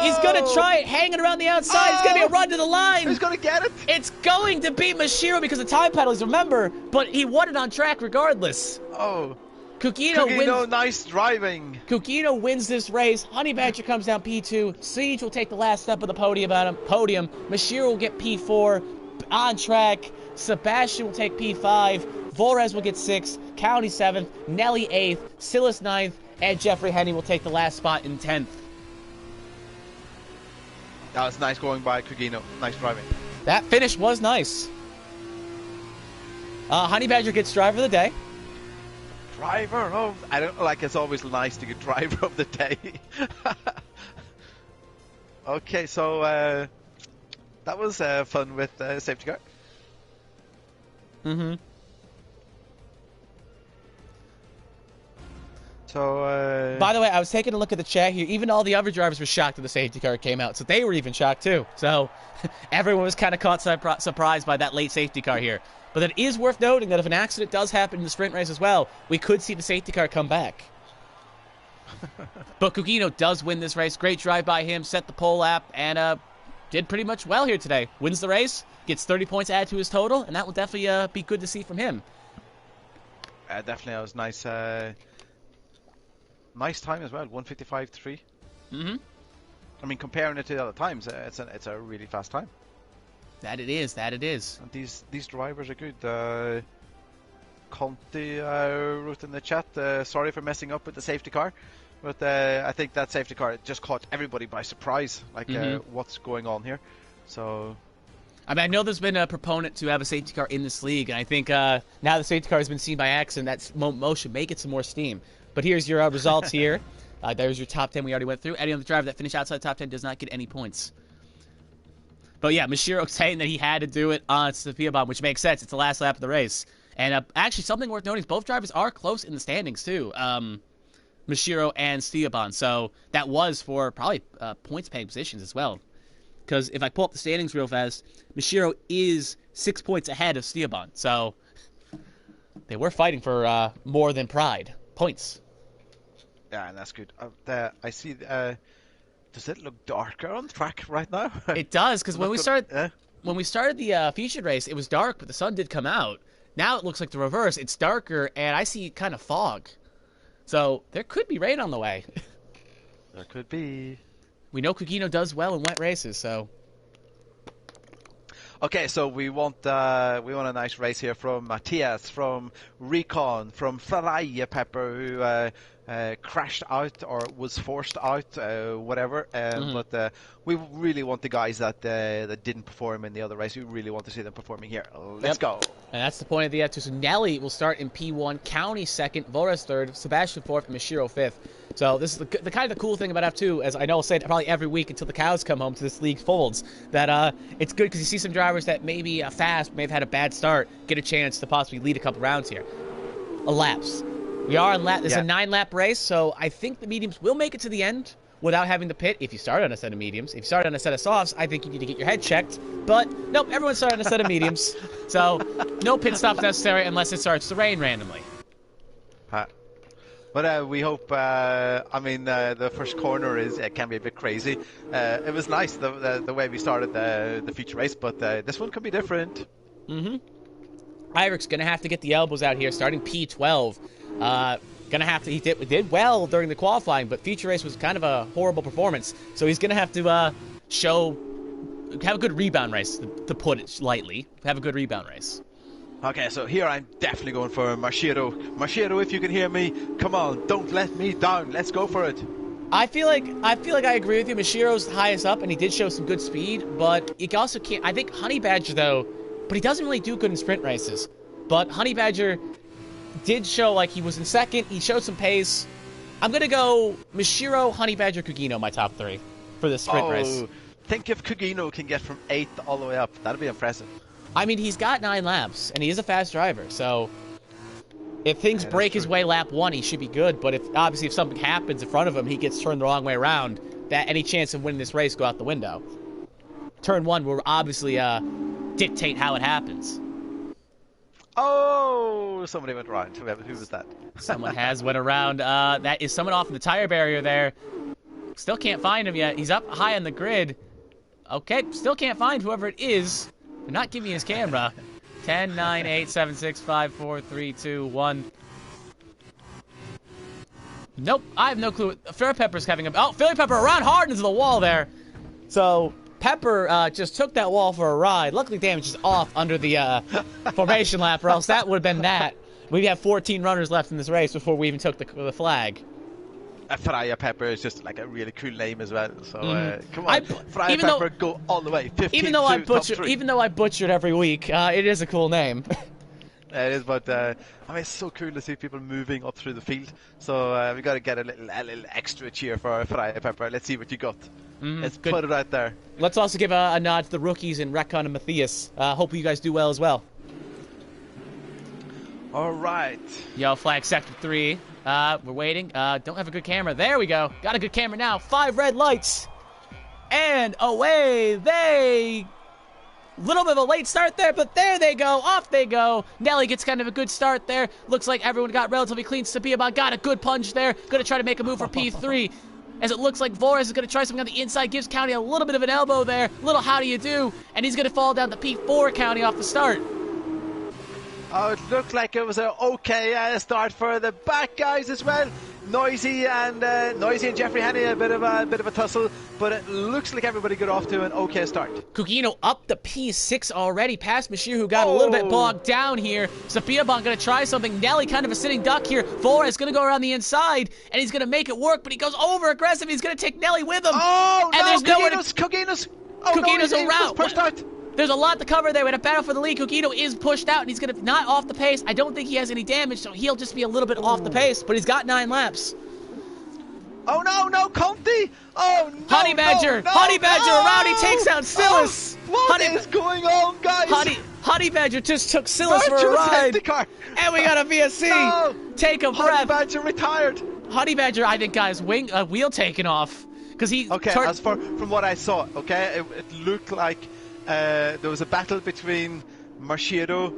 He's going to try it, hanging around the outside. It's going to be a run to the line. Who's going to get it? It's going to be Mashiro because of time penalties, remember. But he won it on track regardless. Oh. Kogino wins. Nice driving. Kogino wins this race. Honey Badger comes down P2. Siege will take the last step of the podium. Mashiro will get P4 on track. Sebastian will take P5. Volres will get 6th. County 7th. Nelly 8th. Silas 9th. And Jeffrey Henney will take the last spot in 10th. That was nice going by Kogino. Nice driving. That finish was nice. Honey Badger gets driver of the day. Driver of... I don't like, it's always nice to get driver of the day. Okay, so that was fun with safety car. Mm-hmm. So, by the way, I was taking a look at the chat here. Even all the other drivers were shocked that the safety car came out, so they were even shocked too. So everyone was kind of caught surprised by that late safety car here. But it is worth noting that if an accident does happen in the sprint race as well, we could see the safety car come back. But Kogino does win this race. Great drive by him, set the pole lap, and did pretty much well here today. Wins the race, gets 30 points added to his total, and that will definitely be good to see from him. Definitely, that was nice. Nice time as well, 1:55.3. Mm-hmm. I mean, comparing it to the other times, it's a really fast time. That it is. And these drivers are good. Conti wrote in the chat, sorry for messing up with the safety car, but I think that safety car just caught everybody by surprise, like what's going on here. So, I mean, I know there's been a proponent to have a safety car in this league, and I think now the safety car has been seen by accident, that motion may get some more steam. But here's your results here. There's your top 10 we already went through. Any other driver that finished outside the top 10 does not get any points. But yeah, Mashiro saying that he had to do it on Sabiabot, which makes sense. It's the last lap of the race. And actually, something worth noting is both drivers are close in the standings, too. Mashiro and Stiaban. So that was for probably points-paying positions as well. Because if I pull up the standings real fast, Mashiro is 6 points ahead of Stiaban. So they were fighting for more than pride. Points. Yeah, and that's good. I see... does it look darker on the track right now? It does, because when we started the featured race, it was dark, but the sun did come out. Now it looks like the reverse. It's darker, and I see kind of fog. So there could be rain on the way. There could be. We know Kogino does well in wet races, so... Okay, so we want a nice race here from Matthias, from Recon, from Faraya Pepper, who crashed out or was forced out, whatever. But we really want the guys that didn't perform in the other race. We really want to see them performing here. Let's go. And that's the point of the F2. So Nelly will start in P1, County 2nd, Voras 3rd, Sebastian 4th, and Mashiro 5th. So this is the kind of the cool thing about F2, as I know I'll say it probably every week until the cows come home to this league folds, that it's good because you see some drivers that maybe fast, may have had a bad start, get a chance to possibly lead a couple rounds here. A laps. We are on lap. This is a 9-lap race, so I think the mediums will make it to the end without having to pit if you start on a set of mediums. If you start on a set of softs, I think you need to get your head checked. But nope, everyone started on a set of mediums. So no pit stops necessary unless it starts to rain randomly. But we hope. I mean, the first corner can be a bit crazy. It was nice the way we started the feature race, but this one could be different. Iverick's gonna have to get the elbows out here, starting P12. Gonna have to. He did well during the qualifying, but feature race was kind of a horrible performance. So he's gonna have to have a good rebound race, to put it lightly. Have a good rebound race. Okay, so here I'm definitely going for Machiro. Machiro, if you can hear me, come on, don't let me down. Let's go for it. I feel like I agree with you. Mashiro's highest up, and he did show some good speed, but he also can't. I think Honey Badger though, but he doesn't really do good in sprint races. But Honey Badger did show like he was in second. He showed some pace. I'm gonna go Mashiro, Honey Badger, Kugino, my top 3 for this sprint race. Think if Kugino can get from 8th all the way up, that'd be impressive. I mean, he's got 9 laps, and he is a fast driver, so if things break his way lap 1, he should be good. But if something happens in front of him, he gets turned the wrong way around, that any chance of winning this race go out the window. Turn 1 will obviously dictate how it happens. Oh, somebody went around. Who was that? Someone has went around. That is someone off in the tire barrier there. Still can't find him yet. He's up high on the grid. Okay, still can't find whoever it is. They're not giving me his camera. 10, 9, 8, 7, 6, 5, 4, 3, 2, 1. Nope, I have no clue. Fair Pepper's having a... Oh, Philly Pepper around hard into the wall there. So Pepper just took that wall for a ride. Luckily, damage is off under the formation lap, or else that would have been that. We have 14 runners left in this race before we even took the flag. Freya Pepper is just like a really cool name as well. So come on, Freya Pepper, go all the way. 15 even though I butchered every week, it is a cool name. It is, but I mean, it's so cool to see people moving up through the field. So we got to get a little extra cheer for Freya Pepper. Let's see what you got. Let's put it out there. Let's also give a nod to the rookies in Recon and Matthias. Hope you guys do well as well. All right. Yellow flag sector 3. We're waiting. Don't have a good camera. There we go. Got a good camera now. 5 red lights. And away they... Little bit of a late start there, but there they go. Off they go. Nelly gets kind of a good start there. Looks like everyone got relatively clean. Sabiaban got a good punch there. Going to try to make a move for P3. As it looks like Vores is going to try something on the inside. Gives County a little bit of an elbow there. Little how do you do. And he's going to fall down to P4 County off the start. Oh, it looked like it was an okay start for the back guys as well. Noisy and Jeffrey Henney a bit of a tussle, but it looks like everybody got off to an okay start. Kugino up to P6 already, past Mashir, who got a little bit bogged down here. Safiaban going to try something. Nelly kind of a sitting duck here. Flores going to go around the inside, and he's going to make it work, but he goes over aggressive. He's going to take Nelly with him. Oh, and no, there's nowhere to... Kugino's around. Pushed out. There's a lot to cover there. We had a battle for the lead. Kugino is pushed out, and he's going to not off the pace. I don't think he has any damage, so he'll just be a little bit off the pace, but he's got 9 laps. Oh, no, Conti! Oh, no, Honey Badger around. He takes out Silas. What is going on, guys? Honey Badger just took Silas for a ride. And we got a VSC. No. Take a breath. Honey Badger retired. Honey Badger, I think, got his wheel taken off. Because he... Okay, as from what I saw, okay, it looked like there was a battle between Machiro,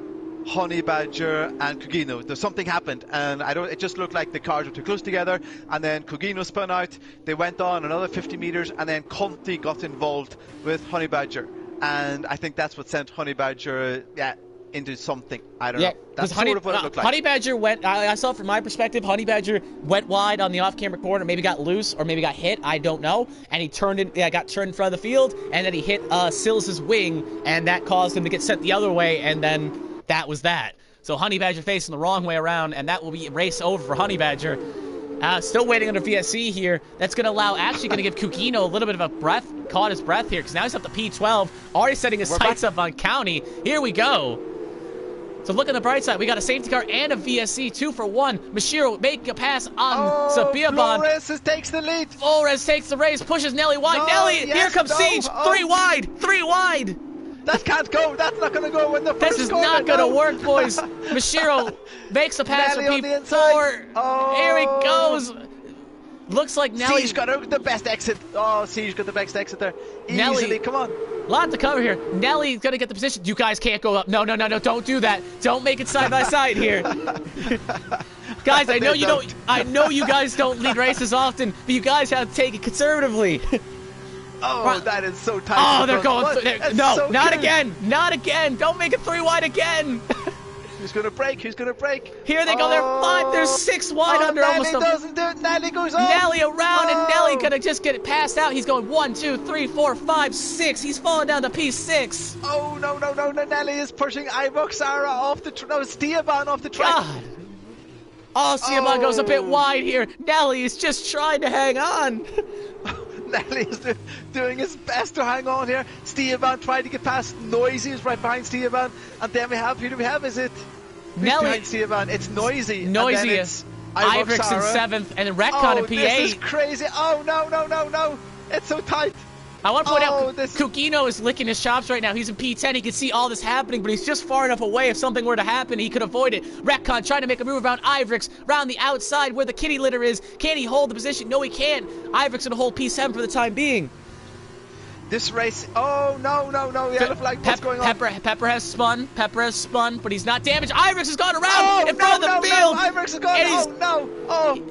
Honey Badger and Kugino. There's something happened, and it just looked like the cars were too close together, and then Kugino spun out. They went on another 50 meters, and then Conti got involved with Honey Badger, and I think that's what sent Honey Badger into something. I don't know. That's sort of what it looked like. Honey Badger went, I saw it from my perspective, Honey Badger went wide on the off-camera corner, maybe got loose or maybe got hit, I don't know, and he got turned in front of the field, and then he hit Sills' wing, and that caused him to get sent the other way, and then that was that. So Honey Badger facing the wrong way around, and that will be race over for Honey Badger. Still waiting under VSC here. That's going to allow, actually going to give Kugino a little bit of a breath, caught his breath here, because now he's up to P12, already setting his sights up on County. Here we go. So look on the bright side. We got a safety car and a VSC, 2 for 1. Mashiro making a pass on Sabiaban. Flores takes the lead. Flores takes the race, pushes Nelly wide. No, Nelly, here comes no. Siege. 3 wide. That can't go. That's not going to go in the first This is not going to work, boys. Mashiro makes a pass for P4. Here he goes. Looks like Nelly... Siege got the best exit. Oh, Siege got the best exit there. Nelly, easily, come on. Lot to cover here. Nelly's going to get the position. You guys can't go up. No, don't do that. Don't make it side by side here. Guys, I know you don't. I know you guys don't lead races often, but you guys have to take it conservatively. Oh, that is so tight. Oh, they're going. No, so not good. again. Not again. Don't make it 3 wide again. Who's gonna break? Who's gonna break? Here they go. They're 5. They're 6 wide under Nelly almost. Doesn't do it. Nelly goes on. Nelly around, and Nelly gonna just get it passed out. He's going 1, 2, 3, 4, 5, 6. He's falling down to P6. Oh no! Nelly is pushing Ivoxara off the. Esteban off the track. God. Oh, Esteban goes a bit wide here. Nelly is just trying to hang on. Nelly is doing his best to hang on here. Esteban trying to get past. Noisy is right behind Esteban, and then we have. Who do we have? Is it? Nelly. Behind Esteban. It's Noisy. Noisy. And then it's Ivox in 7th, and then Retcon in P8. This is crazy. Oh no! It's so tight. I want to point out, Kukino is licking his chops right now. He's in P10. He can see all this happening, but he's just far enough away. If something were to happen, he could avoid it. Retcon trying to make a move around Ivrix, around the outside where the kitty litter is. Can he hold the position? No, he can't. Ivrix gonna hold P7 for the time being. This race. Oh no! Yellow flag. What's going on? Pepper has spun. But he's not damaged. Ivrix has gone around in front of the field. Ivrix has gone. Oh.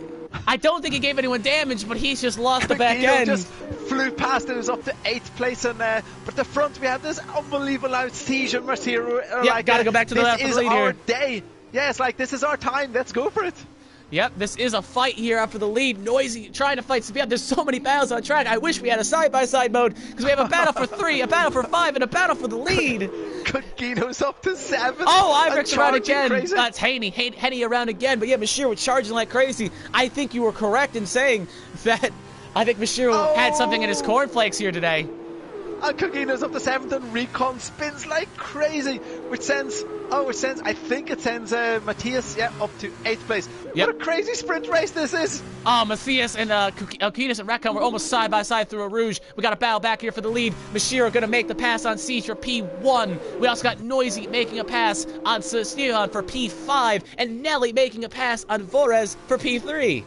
I don't think he gave anyone damage, but he's just lost the back Kukino end. Just flew past and is up to 8th place, and but the front we have this unbelievable out Siege and Martiro. Gotta go back to the left of the lead here. This is our day. Yeah, it's like this is our time. Let's go for it. Yep, this is a fight here after the lead. Noisy trying to fight Sabian. There's so many battles on track. I wish we had a side-by-side mode, because we have a battle for 3, a battle for 5, and a battle for the lead. Kukino's up to 7. Oh, Ivrix around again. Crazy. That's Henny around again. But yeah, Mashiro was charging like crazy. I think you were correct in saying that I think Mashiro had something in his cornflakes here today. And Kukino's up to 7th, and Recon spins like crazy, which sends I think it sends Matthias up to 8th place. Yep. What a crazy sprint race this is. Oh, Matthias and Alquinas and Retcon were almost side by side through a Rouge. We got a battle back here for the lead. Mashiro gonna make the pass on Siege for P1. We also got Noisy making a pass on Stehan for P5, and Nelly making a pass on Vorez for P3.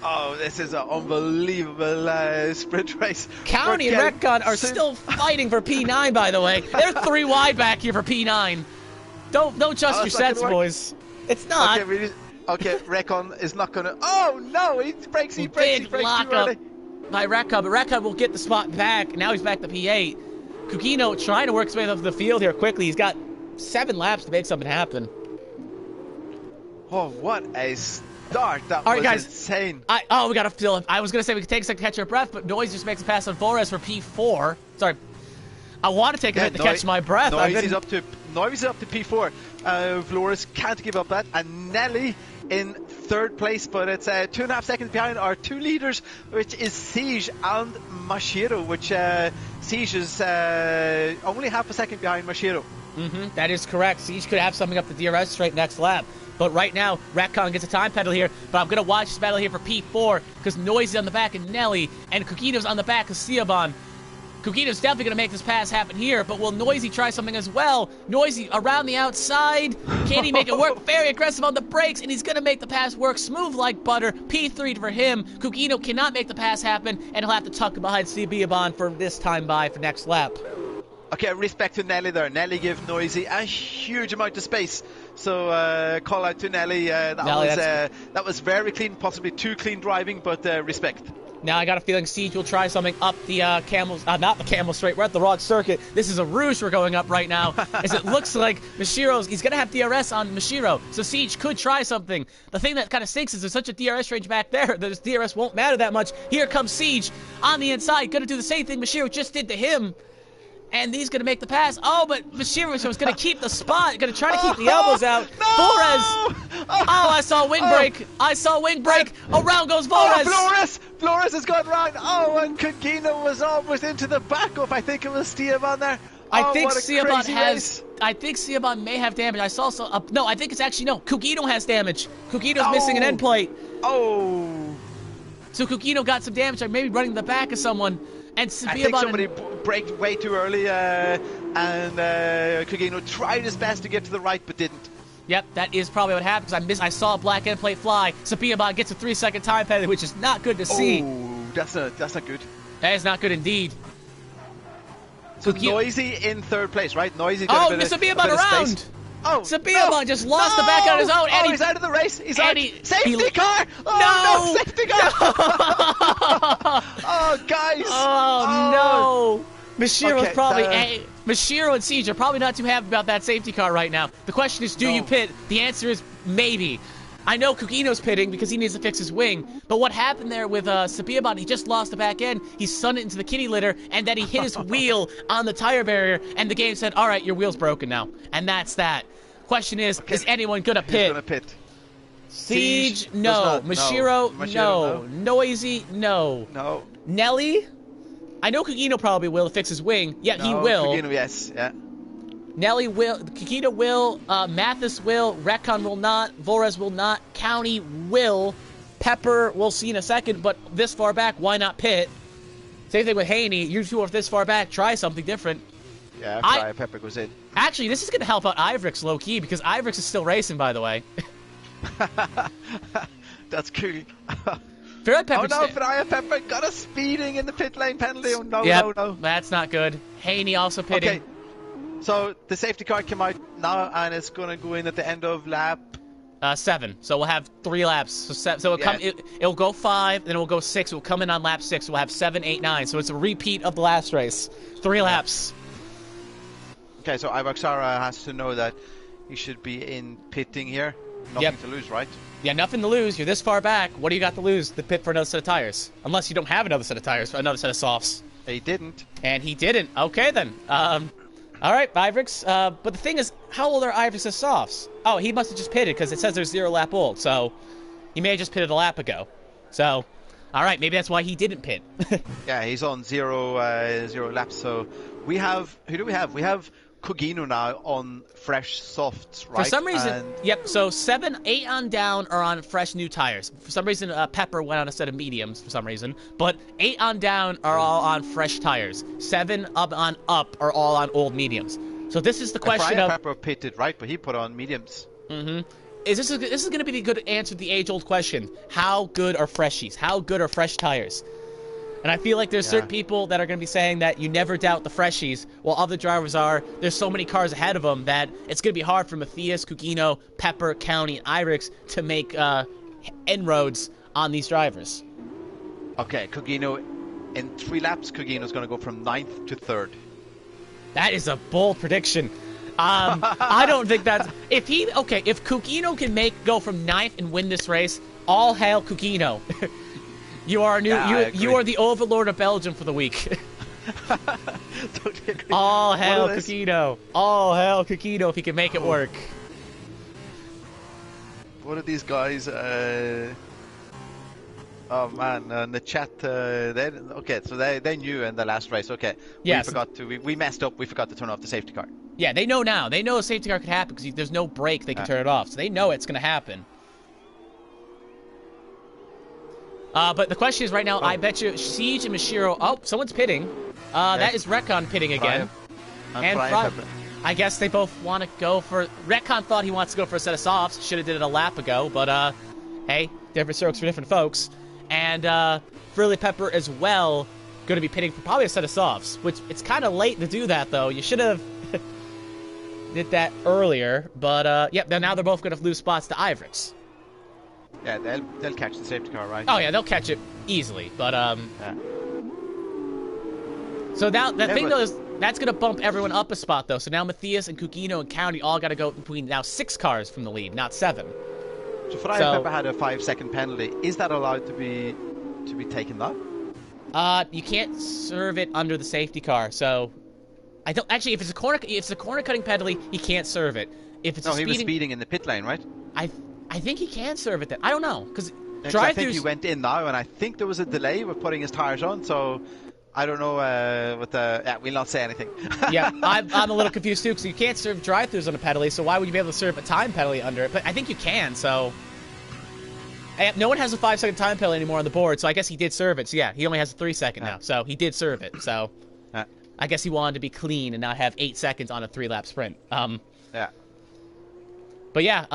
Oh, this is an unbelievable sprint race. County and Retcon are still fighting for P9, by the way. They're 3 wide back here for P9. Don't trust your sets, boys. It's not. Okay, Recon is not gonna. Oh no, he breaks too early. By Retcon, but Retcon will get the spot back. Now he's back to P8. Kukino trying to work his way up the field here quickly. He's got 7 laps to make something happen. Oh, what a start! That was insane. We gotta fill it. I was gonna say we could take a second to catch our breath, but Noise just makes a pass on Flores for P4. Sorry, I want to take a hit to catch my breath. Noise is up to P4. Flores can't give up that, and Nelly in 3rd place, but it's 2.5 seconds behind our 2 leaders, which is Siege and Mashiro, which Siege is only half a second behind Mashiro. That is correct. Siege could have something up the DRS straight next lap. But right now, Retcon gets a time pedal here. But I'm going to watch this battle here for P4 because Noisy's on the back of Nelly and Kukino's on the back of Siobhan. Kukino's definitely going to make this pass happen here, but will Noisy try something as well? Noisy around the outside. Can he make it work? Very aggressive on the brakes, and he's going to make the pass work smooth like butter. P3 for him. Kukino cannot make the pass happen, and he'll have to tuck behind Siobhan for this time by for next lap. Okay, respect to Nelly there. Nelly gave Noisy a huge amount of space. So call out to Nelly. That was very clean, possibly too clean driving, but respect. Now I got a feeling Siege will try something up the not the Camel Straight. We're at the wrong circuit. This is a Rouge we're going up right now. As it looks like he's going to have DRS on Mashiro. So Siege could try something. The thing that kind of stinks is there's such a DRS range back there that his DRS won't matter that much. Here comes Siege on the inside. Going to do the same thing Mashiro just did to him. And he's going to make the pass. Oh, but Mashiro was going to keep the spot. Going to try to keep the elbows out. No! Flores. Oh, I saw wing break. Around goes Flores. Oh, Flores has gone round. Oh, and Kukino was almost into the backup. I think it was Siobhan there. I think Siobhan may have damage. I saw no, I think it's actually no. Kukino has damage. Kukino's missing an end plate. Oh. So Kukino got some damage, like maybe running the back of someone. And I think somebody braked way too early, and Kukino tried his best to get to the right, but didn't. Yep, that is probably what happened, because I saw a black end plate fly. Sabiaban gets a 3-second time penalty, which is not good to see. Oh, that's not good. That is not good indeed. So Noisy in 3rd place, right? Noisy. Oh, Sabiaban around! Oh, Sabiyama just lost the back on his own. Oh, he's out of the race. He's out. Safety car. Oh, no, safety car. Oh, guys. Oh, no. Mashiro's probably... Mashiro and Siege are probably not too happy about that safety car right now. The question is, do you pit? The answer is maybe. I know Kukino's pitting because he needs to fix his wing, but what happened there with Sabiyama, he just lost the back end, he spun it into the kitty litter, and then he hit his wheel on the tire barrier, and the game said, all right, your wheel's broken now. And that's that. Question is anyone going to pit? Who's going to pit? Siege, no. Mashiro, no. Noisy, no. No. Nelly? I know Kukino probably will fix his wing. Yeah, he will. Kukino, yes, yeah. Nelly will, Kikita will, Mathis will, Rekon will not, Vorez will not, County will, Pepper we'll see in a second, but this far back, why not pit? Same thing with Haney, you two are this far back, try something different. Yeah, Pepper goes in. Actually, this is going to help out Ivrix low-key, because Ivrix is still racing, by the way. That's cool. Pepper Ferrari Pepper got a speeding in the pit lane penalty. Oh, no, no. That's not good. Haney also pitting. Okay. So the safety car came out now, and it's going to go in at the end of lap 7. So we'll have 3 laps. So it'll go 5, then it will go 6. It will come in on lap 6. We'll have 7, 8, 9. So it's a repeat of the last race. 3 laps. Okay, so Ivaxara has to know that he should be in pitting here. Nothing to lose, right? Yeah, nothing to lose. You're this far back. What do you got to lose? The pit for another set of tires. Unless you don't have another set of tires, for another set of softs. He didn't. And he didn't. Okay, then. All right, Ivrix. But the thing is, how old are Ivrix's softs? Oh, he must have just pitted because it says they're 0 lap old. So he may have just pitted a lap ago. So, all right, maybe that's why he didn't pit. Yeah, he's on 0 laps. So we have, who do we have? We have Kogino now on fresh softs, right? For some reason, yep. So 7, 8 on down are on fresh new tires. For some reason, Pepper went on a set of mediums for some reason. But 8 on down are all on fresh tires. 7 up on up are all on old mediums. So this is the question of... Pepper pitted, right? But he put on mediums. Mm-hmm. This is going to be the good answer to the age-old question. How good are freshies? How good are fresh tires? And I feel like there's certain people that are going to be saying that you never doubt the freshies, while other drivers are, there's so many cars ahead of them that it's going to be hard for Matthias, Kukino, Pepper, County, and Ivrix to make inroads on these drivers. Okay, Kugino, in 3 laps, Kugino's going to go from 9th to 3rd. That is a bold prediction. I don't think that's... If Kukino can go from 9th and win this race, all hail Kukino. You are you are the overlord of Belgium for the week. All hail Kukino. All hail Kukino if he can make it work. What are these guys? Oh man, in the chat, they knew in the last race. Okay, yes. We messed up. We forgot to turn off the safety car. Yeah, they know now. They know a safety car could happen because there's no brake they can turn it off. So they know it's going to happen. But the question is right now, I bet you Siege and Mashiro... Oh, someone's pitting. That is Rekon pitting again. And I guess they both want to go for... Rekon thought he wants to go for a set of softs. Should have did it a lap ago. But, hey, different strokes for different folks. And Frilly Pepper as well going to be pitting for probably a set of softs. Which, it's kind of late to do that, though. You should have did that earlier. But, yep, now they're both going to lose spots to Ivrix. Yeah, they'll catch the safety car, right? Oh yeah, they'll catch it easily. But so now the thing though is that's gonna bump everyone up a spot though. So now Matthias and Kukino and County all got to go between now 6 cars from the lead, not 7. So Ferrari Pepper had a 5-second penalty. Is that allowed to be taken now? You can't serve it under the safety car. So I don't actually. If it's a corner cutting penalty, he can't serve it. If it's he was speeding in the pit lane, right? I think he can serve it then. I don't know, because I think he went in now, and I think there was a delay with putting his tires on, so I don't know we'll not say anything. Yeah, I'm a little confused too, because you can't serve drive-thrus on a penalty, so why would you be able to serve a time penalty under it? But I think you can, so... No one has a 5-second time penalty anymore on the board, so I guess he did serve it. So yeah, he only has a 3-second now, so he did serve it, so... I guess he wanted to be clean and not have 8 seconds on a 3-lap sprint. Yeah. But yeah,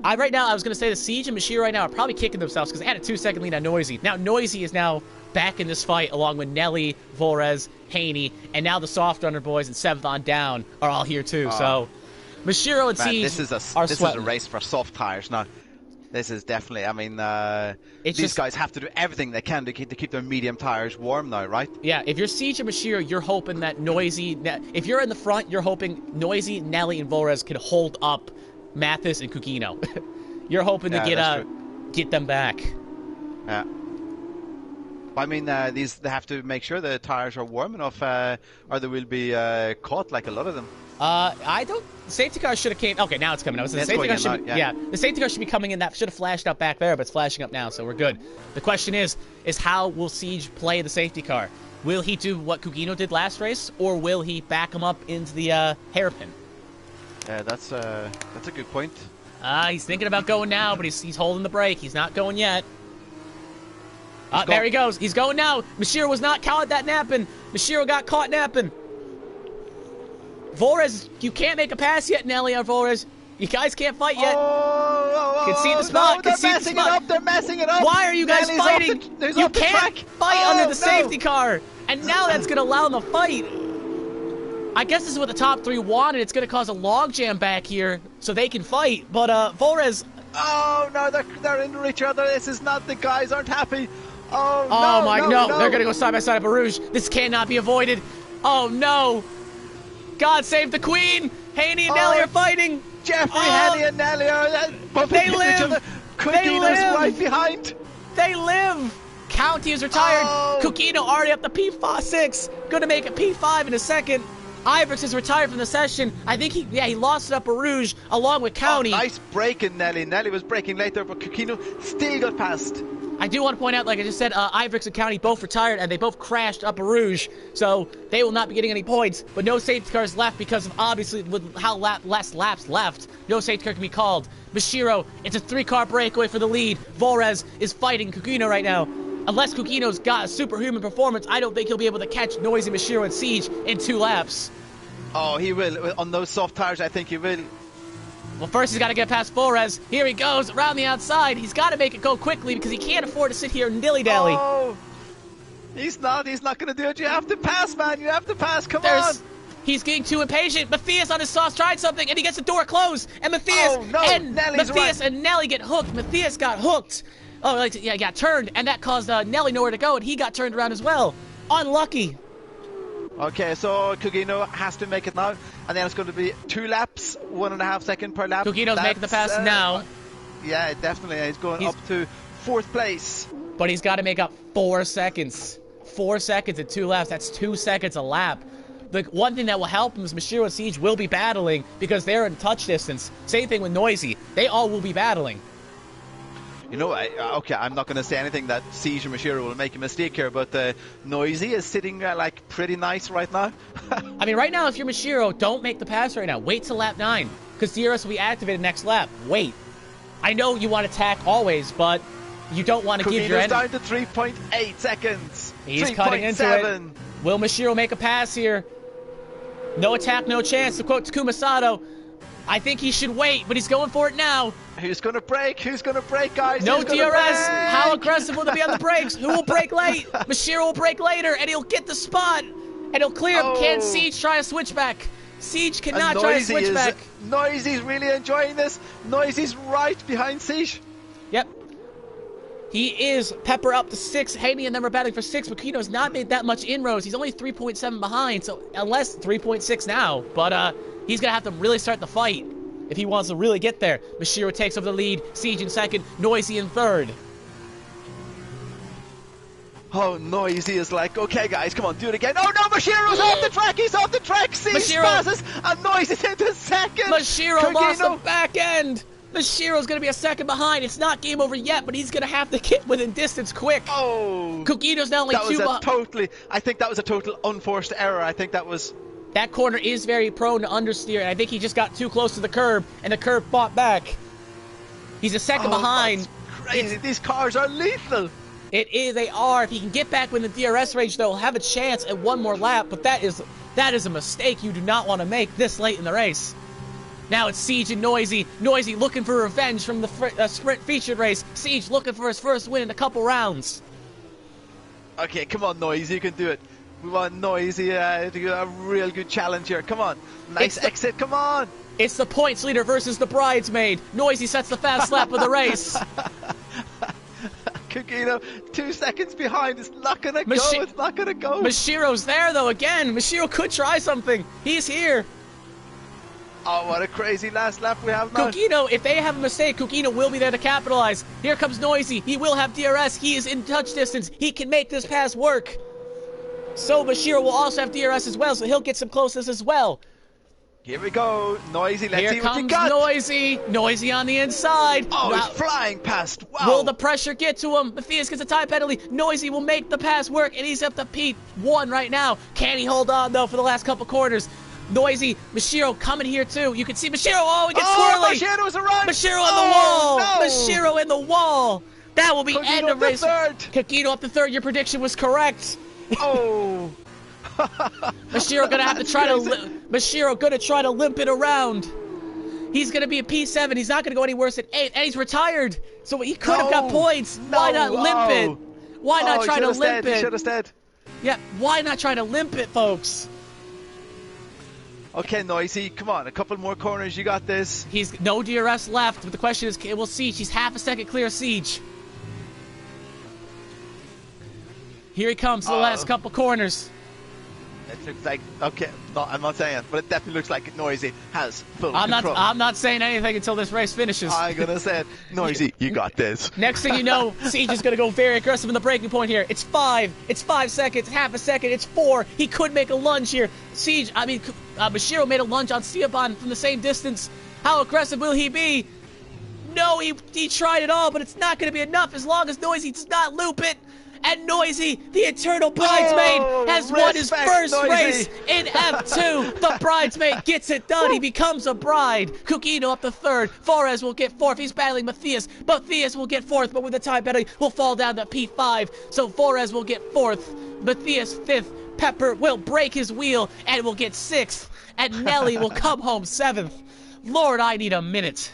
right now, I was going to say the Siege and Mashiro right now are probably kicking themselves because they had a 2-second lead on Noisy. Now, Noisy is now back in this fight along with Nelly, Vorez, Haney, and now the Soft Runner boys and 7th on down are all here too. So Mashiro and Man, Siege this is a race for soft tires now. This is definitely, I mean, these guys have to do everything they can to keep their medium tires warm now, right? Yeah, if you're Siege and Mashiro, you're hoping that Noisy, if you're in the front, you're hoping Noisy, Nelly, and Volrez can hold up Mathis and Kukino. You're hoping to get them back. Yeah. I mean, they have to make sure the tires are warm enough, or they will be caught like a lot of them. Safety car should have came. Okay, now it's coming out. So the safety car should the safety car should be coming in. That should have flashed up back there, but it's flashing up now, so we're good. The question is how will Siege play the safety car? Will he do what Kukino did last race, or will he back him up into the hairpin? That's a good point. He's thinking about going now, but he's holding the brake. He's not going yet. There he goes. He's going now. Mashiro was not caught that napping. Mashiro got caught napping. Volrez, you can't make a pass yet, Nelly or Volrez. You guys can't fight yet. Can see the spot. No, they're messing it up. Why are you guys fighting? You can't fight under the safety car. And now that's going to allow them to fight. I guess this is what the top three wanted. It's going to cause a logjam back here so they can fight. But Volrez... Oh, no, they're into each other. This is not... The guys aren't happy. Oh, no. They're going to go side by side at Barouge. This cannot be avoided. Oh, no. God save the Queen. Haney and Nelly are fighting. Jeffrey, Haney, and Nelly are bumping into each other. Kukino's right behind. They live. County is retired. Kukino already up to P6. Going to make it P5 in a second. Ivrix is retired from the session. I think he lost it up Rouge along with County. Nice break in Nelly. Nelly was breaking later, but Kukino still got past. I do want to point out, like I just said, Ivrix and County both retired, and they both crashed up Rouge, so they will not be getting any points. But no safety cars left because of, obviously, with how less laps left, no safety car can be called. Mashiro, it's a 3-car breakaway for the lead. Volrez is fighting Kukino right now. Unless Kukino's got a superhuman performance, I don't think he'll be able to catch Noisy, Mashiro, and Siege in 2 laps. Oh, he will. On those soft tires, I think he will. Well, first he's got to get past Volrez. Here he goes, around the outside. He's got to make it go quickly because he can't afford to sit here and dilly-dally. Oh, he's not going to do it. You have to pass, man. You have to pass. Come on. He's getting too impatient. Matthias on his sauce tried something, and he gets the door closed. And Matthias and Nelly get hooked. Matthias got hooked. Oh, he got turned, and that caused Nelly nowhere to go, and he got turned around as well. Unlucky. Okay, so Kukino has to make it now, and then it's going to be 2 laps, 1.5 seconds per lap. Kukino's making the pass now. Yeah, definitely. He's going up to 4th place. But he's got to make up 4 seconds. 4 seconds in 2 laps. That's 2 seconds a lap. The one thing that will help him is Mashiro and Siege will be battling because they're in touch distance. Same thing with Noisy. They all will be battling. You know, okay, I'm not going to say anything that Siege and Mashiro will make a mistake here, but Noisy is sitting like pretty nice right now. I mean, right now, if you're Mashiro, don't make the pass right now. Wait till lap 9, because DRS will be activated next lap. Wait. I know you want to attack always, but you don't want to give your down to 3.8 seconds. He's cutting into it. Will Mashiro make a pass here? No attack, no chance. To quote Takuma Sato, I think he should wait, but he's going for it now. Who's going to break? Who's going to break, guys? No DRS. How aggressive will they be on the brakes? Who will break late? Mashiro will break later, and he'll get the spot. And he'll clear him. Can Siege try a switchback? Siege cannot try a switchback. Noisy's really enjoying this. Noisy's right behind Siege. Yep. He is Pepper up to 6. Haney and them are battling for 6, but Kukino's not made that much inroads. He's only 3.7 behind, so unless 3.6 now. But he's going to have to really start the fight if he wants to really get there. Mashiro takes over the lead. Siege in 2nd. Noisy in 3rd. Oh, Noisy is like, okay, guys, come on, do it again. Oh, no, Mashiro's off the track. He's off the track. Siege passes, and Noisy's into 2nd. Mashiro lost the back end. Mashiro's going to be a 2nd behind. It's not game over yet, but he's going to have to get within distance quick. Oh. Kukino's now like 2 behind. I think that was a total unforced error. I think that was... That corner is very prone to understeer, and I think he just got too close to the curb, and the curb fought back. He's a 2nd behind. That's crazy. These cars are lethal. It is. They are. If he can get back within the DRS range, though, he'll have a chance at 1 more lap, but that is a mistake you do not want to make this late in the race. Now it's Siege and Noisy. Noisy looking for revenge from the sprint featured race. Siege looking for his first win in a couple rounds. Okay, come on, Noisy. You can do it. We want Noisy to get a real good challenge here. Come on. Nice exit. Come on. It's the points leader versus the bridesmaid. Noisy sets the fast lap of the race. Kukino, 2 seconds behind. It's not going to go. It's not going to go. Mashiro's there, though, again. Mashiro could try something. He's here. Oh, what a crazy last lap we have now. Kukino, if they have a mistake, Kukino will be there to capitalize. Here comes Noisy. He will have DRS. He is in touch distance. He can make this pass work. So Mashiro will also have DRS as well, so he'll get some closeness as well. Here we go. Noisy, let's see what you got. Here comes Noisy. Noisy on the inside. Oh, he's flying past. Wow. Will the pressure get to him? Matthias gets a time penalty. Noisy will make the pass work, and he's up to P1 right now. Can he hold on, though, for the last couple corners? Noisy, Mashiro coming here, too. You can see Mashiro. Oh, he gets swirly. Mashiro's around. Mashiro on the wall. No. Mashiro in the wall. That will be Kukino end of race. Kukino up the third. Your prediction was correct. Oh. Mashiro gonna have to try Mashiro gonna try to limp it around. He's gonna be a P7. He's not gonna go any worse than 8, and he's retired. So he could have got points. Why not limp it? Why not try to limp it? He should have stayed. Yeah, why not try to limp it, folks? Okay, Noisy, come on, a couple more corners. You got this. He's no DRS left, but the question is, will Siege? He's half a second clear of Siege. Here he comes, the last couple corners. It looks like, okay, no, I'm not saying, but it definitely looks like Noisy has full control. I'm not saying anything until this race finishes. I'm gonna say it. Noisy, you got this. Next thing you know, Siege is gonna go very aggressive in the breaking point here. It's 5 seconds, half a second, it's 4. He could make a lunge here. Mashiro made a lunge on Siobhan from the same distance. How aggressive will he be? No, he tried it all, but it's not gonna be enough as long as Noisy does not loop it. And Noisy, the eternal bridesmaid, has won his first race in F2. The bridesmaid gets it done. He becomes a bride. Kukino up the third. Flores will get fourth. He's battling Matthias. Matthias will get fourth, but with the time penalty, will fall down to P5. So Flores will get fourth. Matthias fifth. Pepper will break his wheel and will get sixth. And Nelly will come home seventh. Lord, I need a minute.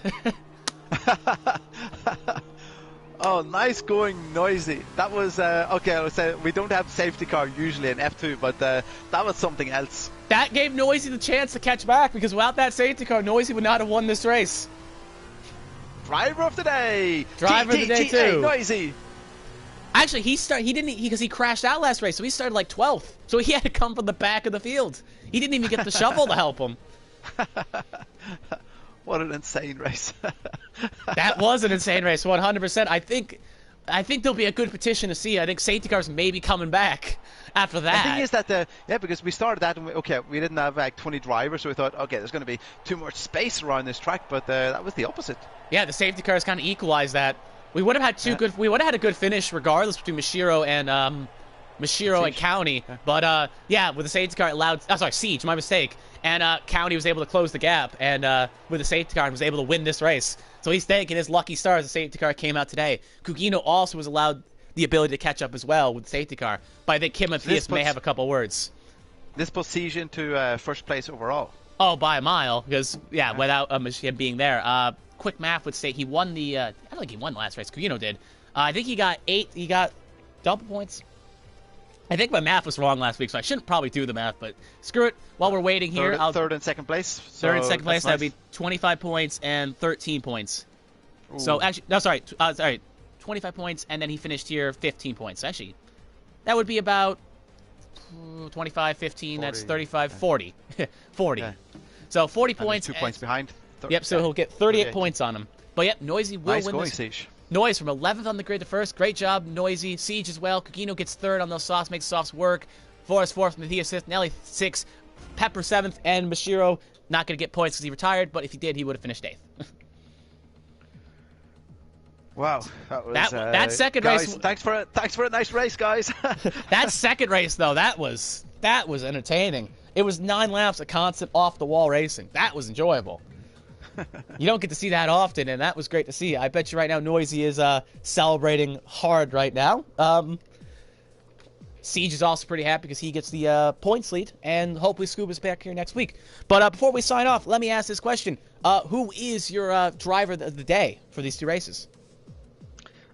Oh, nice going, Noisy. That was, okay, I would say we don't have safety car usually in F2, but that was something else. That gave Noisy the chance to catch back, because without that safety car, Noisy would not have won this race. Driver of the day! Driver of the day, too. Noisy! Actually, because he crashed out last race, so he started like 12th. So he had to come from the back of the field. He didn't even get the shovel to help him. What an insane race. That was an insane race, 100%. I think there'll be a good petition to see. I think safety cars may be coming back after that. The thing is that, because we started that, and we didn't have like 20 drivers, so we thought, okay, there's going to be too much space around this track, but that was the opposite. Yeah, the safety cars kind of equalized that. We would have had we would have had a good finish regardless between Mashiro and County, yeah. But yeah, with the safety car it allowed. Oh, sorry, Siege, my mistake. And County was able to close the gap, and with the safety car, was able to win this race. So he's thanking his lucky stars. The safety car came out today. Kukino also was allowed the ability to catch up as well with the safety car. But I think Kim and Matthias may have a couple words. This puts Siege into first place overall. Oh, by a mile, because yeah, without him being there. Quick math would say he won the. I don't think he won the last race. Kukino did. I think he got 8. He got double points. I think my math was wrong last week, so I shouldn't probably do the math, but screw it. While we're waiting here, third and second place. Third and second place, that'd be 25 points and 13 points. Ooh. So actually, no, sorry, 25 points, and then he finished here 15 points. Actually, that would be about 25, 15. 40. That's 35, 40, 40. Yeah. So 40 points. 2 points behind. Yep. So he'll get 38 points on him. But yep, Noisy will win this. Siege. Noise from 11th on the grid to first. Great job, Noisy. Siege as well. Kukino gets third on those softs, makes softs work. Forrest fourth, Matthias fifth, Nelly sixth, Pepper seventh, and Mashiro not going to get points because he retired, but if he did, he would have finished eighth. Wow, that was that second guys, race. Thanks for a nice race, guys. That second race though, that was entertaining. It was 9 laps of constant off the wall racing. That was enjoyable. You don't get to see that often, and that was great to see. I bet you right now Noisy is celebrating hard right now. Siege is also pretty happy because he gets the points lead, and hopefully Scuba's back here next week. But before we sign off, let me ask this question. Who is your driver of the day for these 2 races?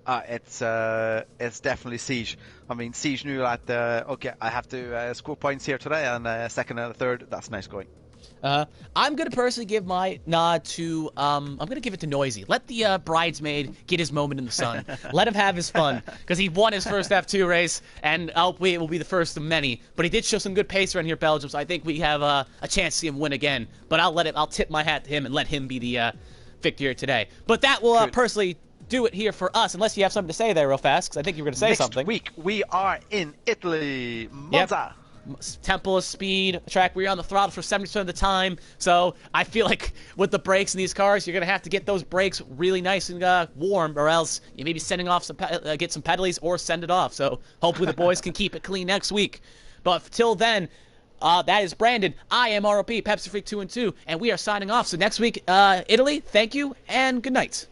It's definitely Siege. I mean, Siege knew that, okay, I have to score points here today, and second and third, that's nice going. I'm gonna personally give my nod to I'm gonna give it to Noisy. Let the bridesmaid get his moment in the sun. Let him have his fun, because he won his first F2 race, and hopefully it will be the first of many. But he did show some good pace around here, Belgium. So I think we have a chance to see him win again. But I'll tip my hat to him and let him be the victor here today. But that will personally do it here for us, unless you have something to say there real fast, because I think you were going to say something. Next week, we are in Italy, Monza. Yep. Temple of Speed, a track where you're on the throttle for 70% of the time. So I feel like with the brakes in these cars, you're going to have to get those brakes really nice and warm, or else you may be sending off get some pedalies or send it off. So hopefully the boys can keep it clean next week. But till then, that is Brandon. I am ROP, Pepsi Freak 2 and 2, and we are signing off. So next week, Italy, thank you, and good night.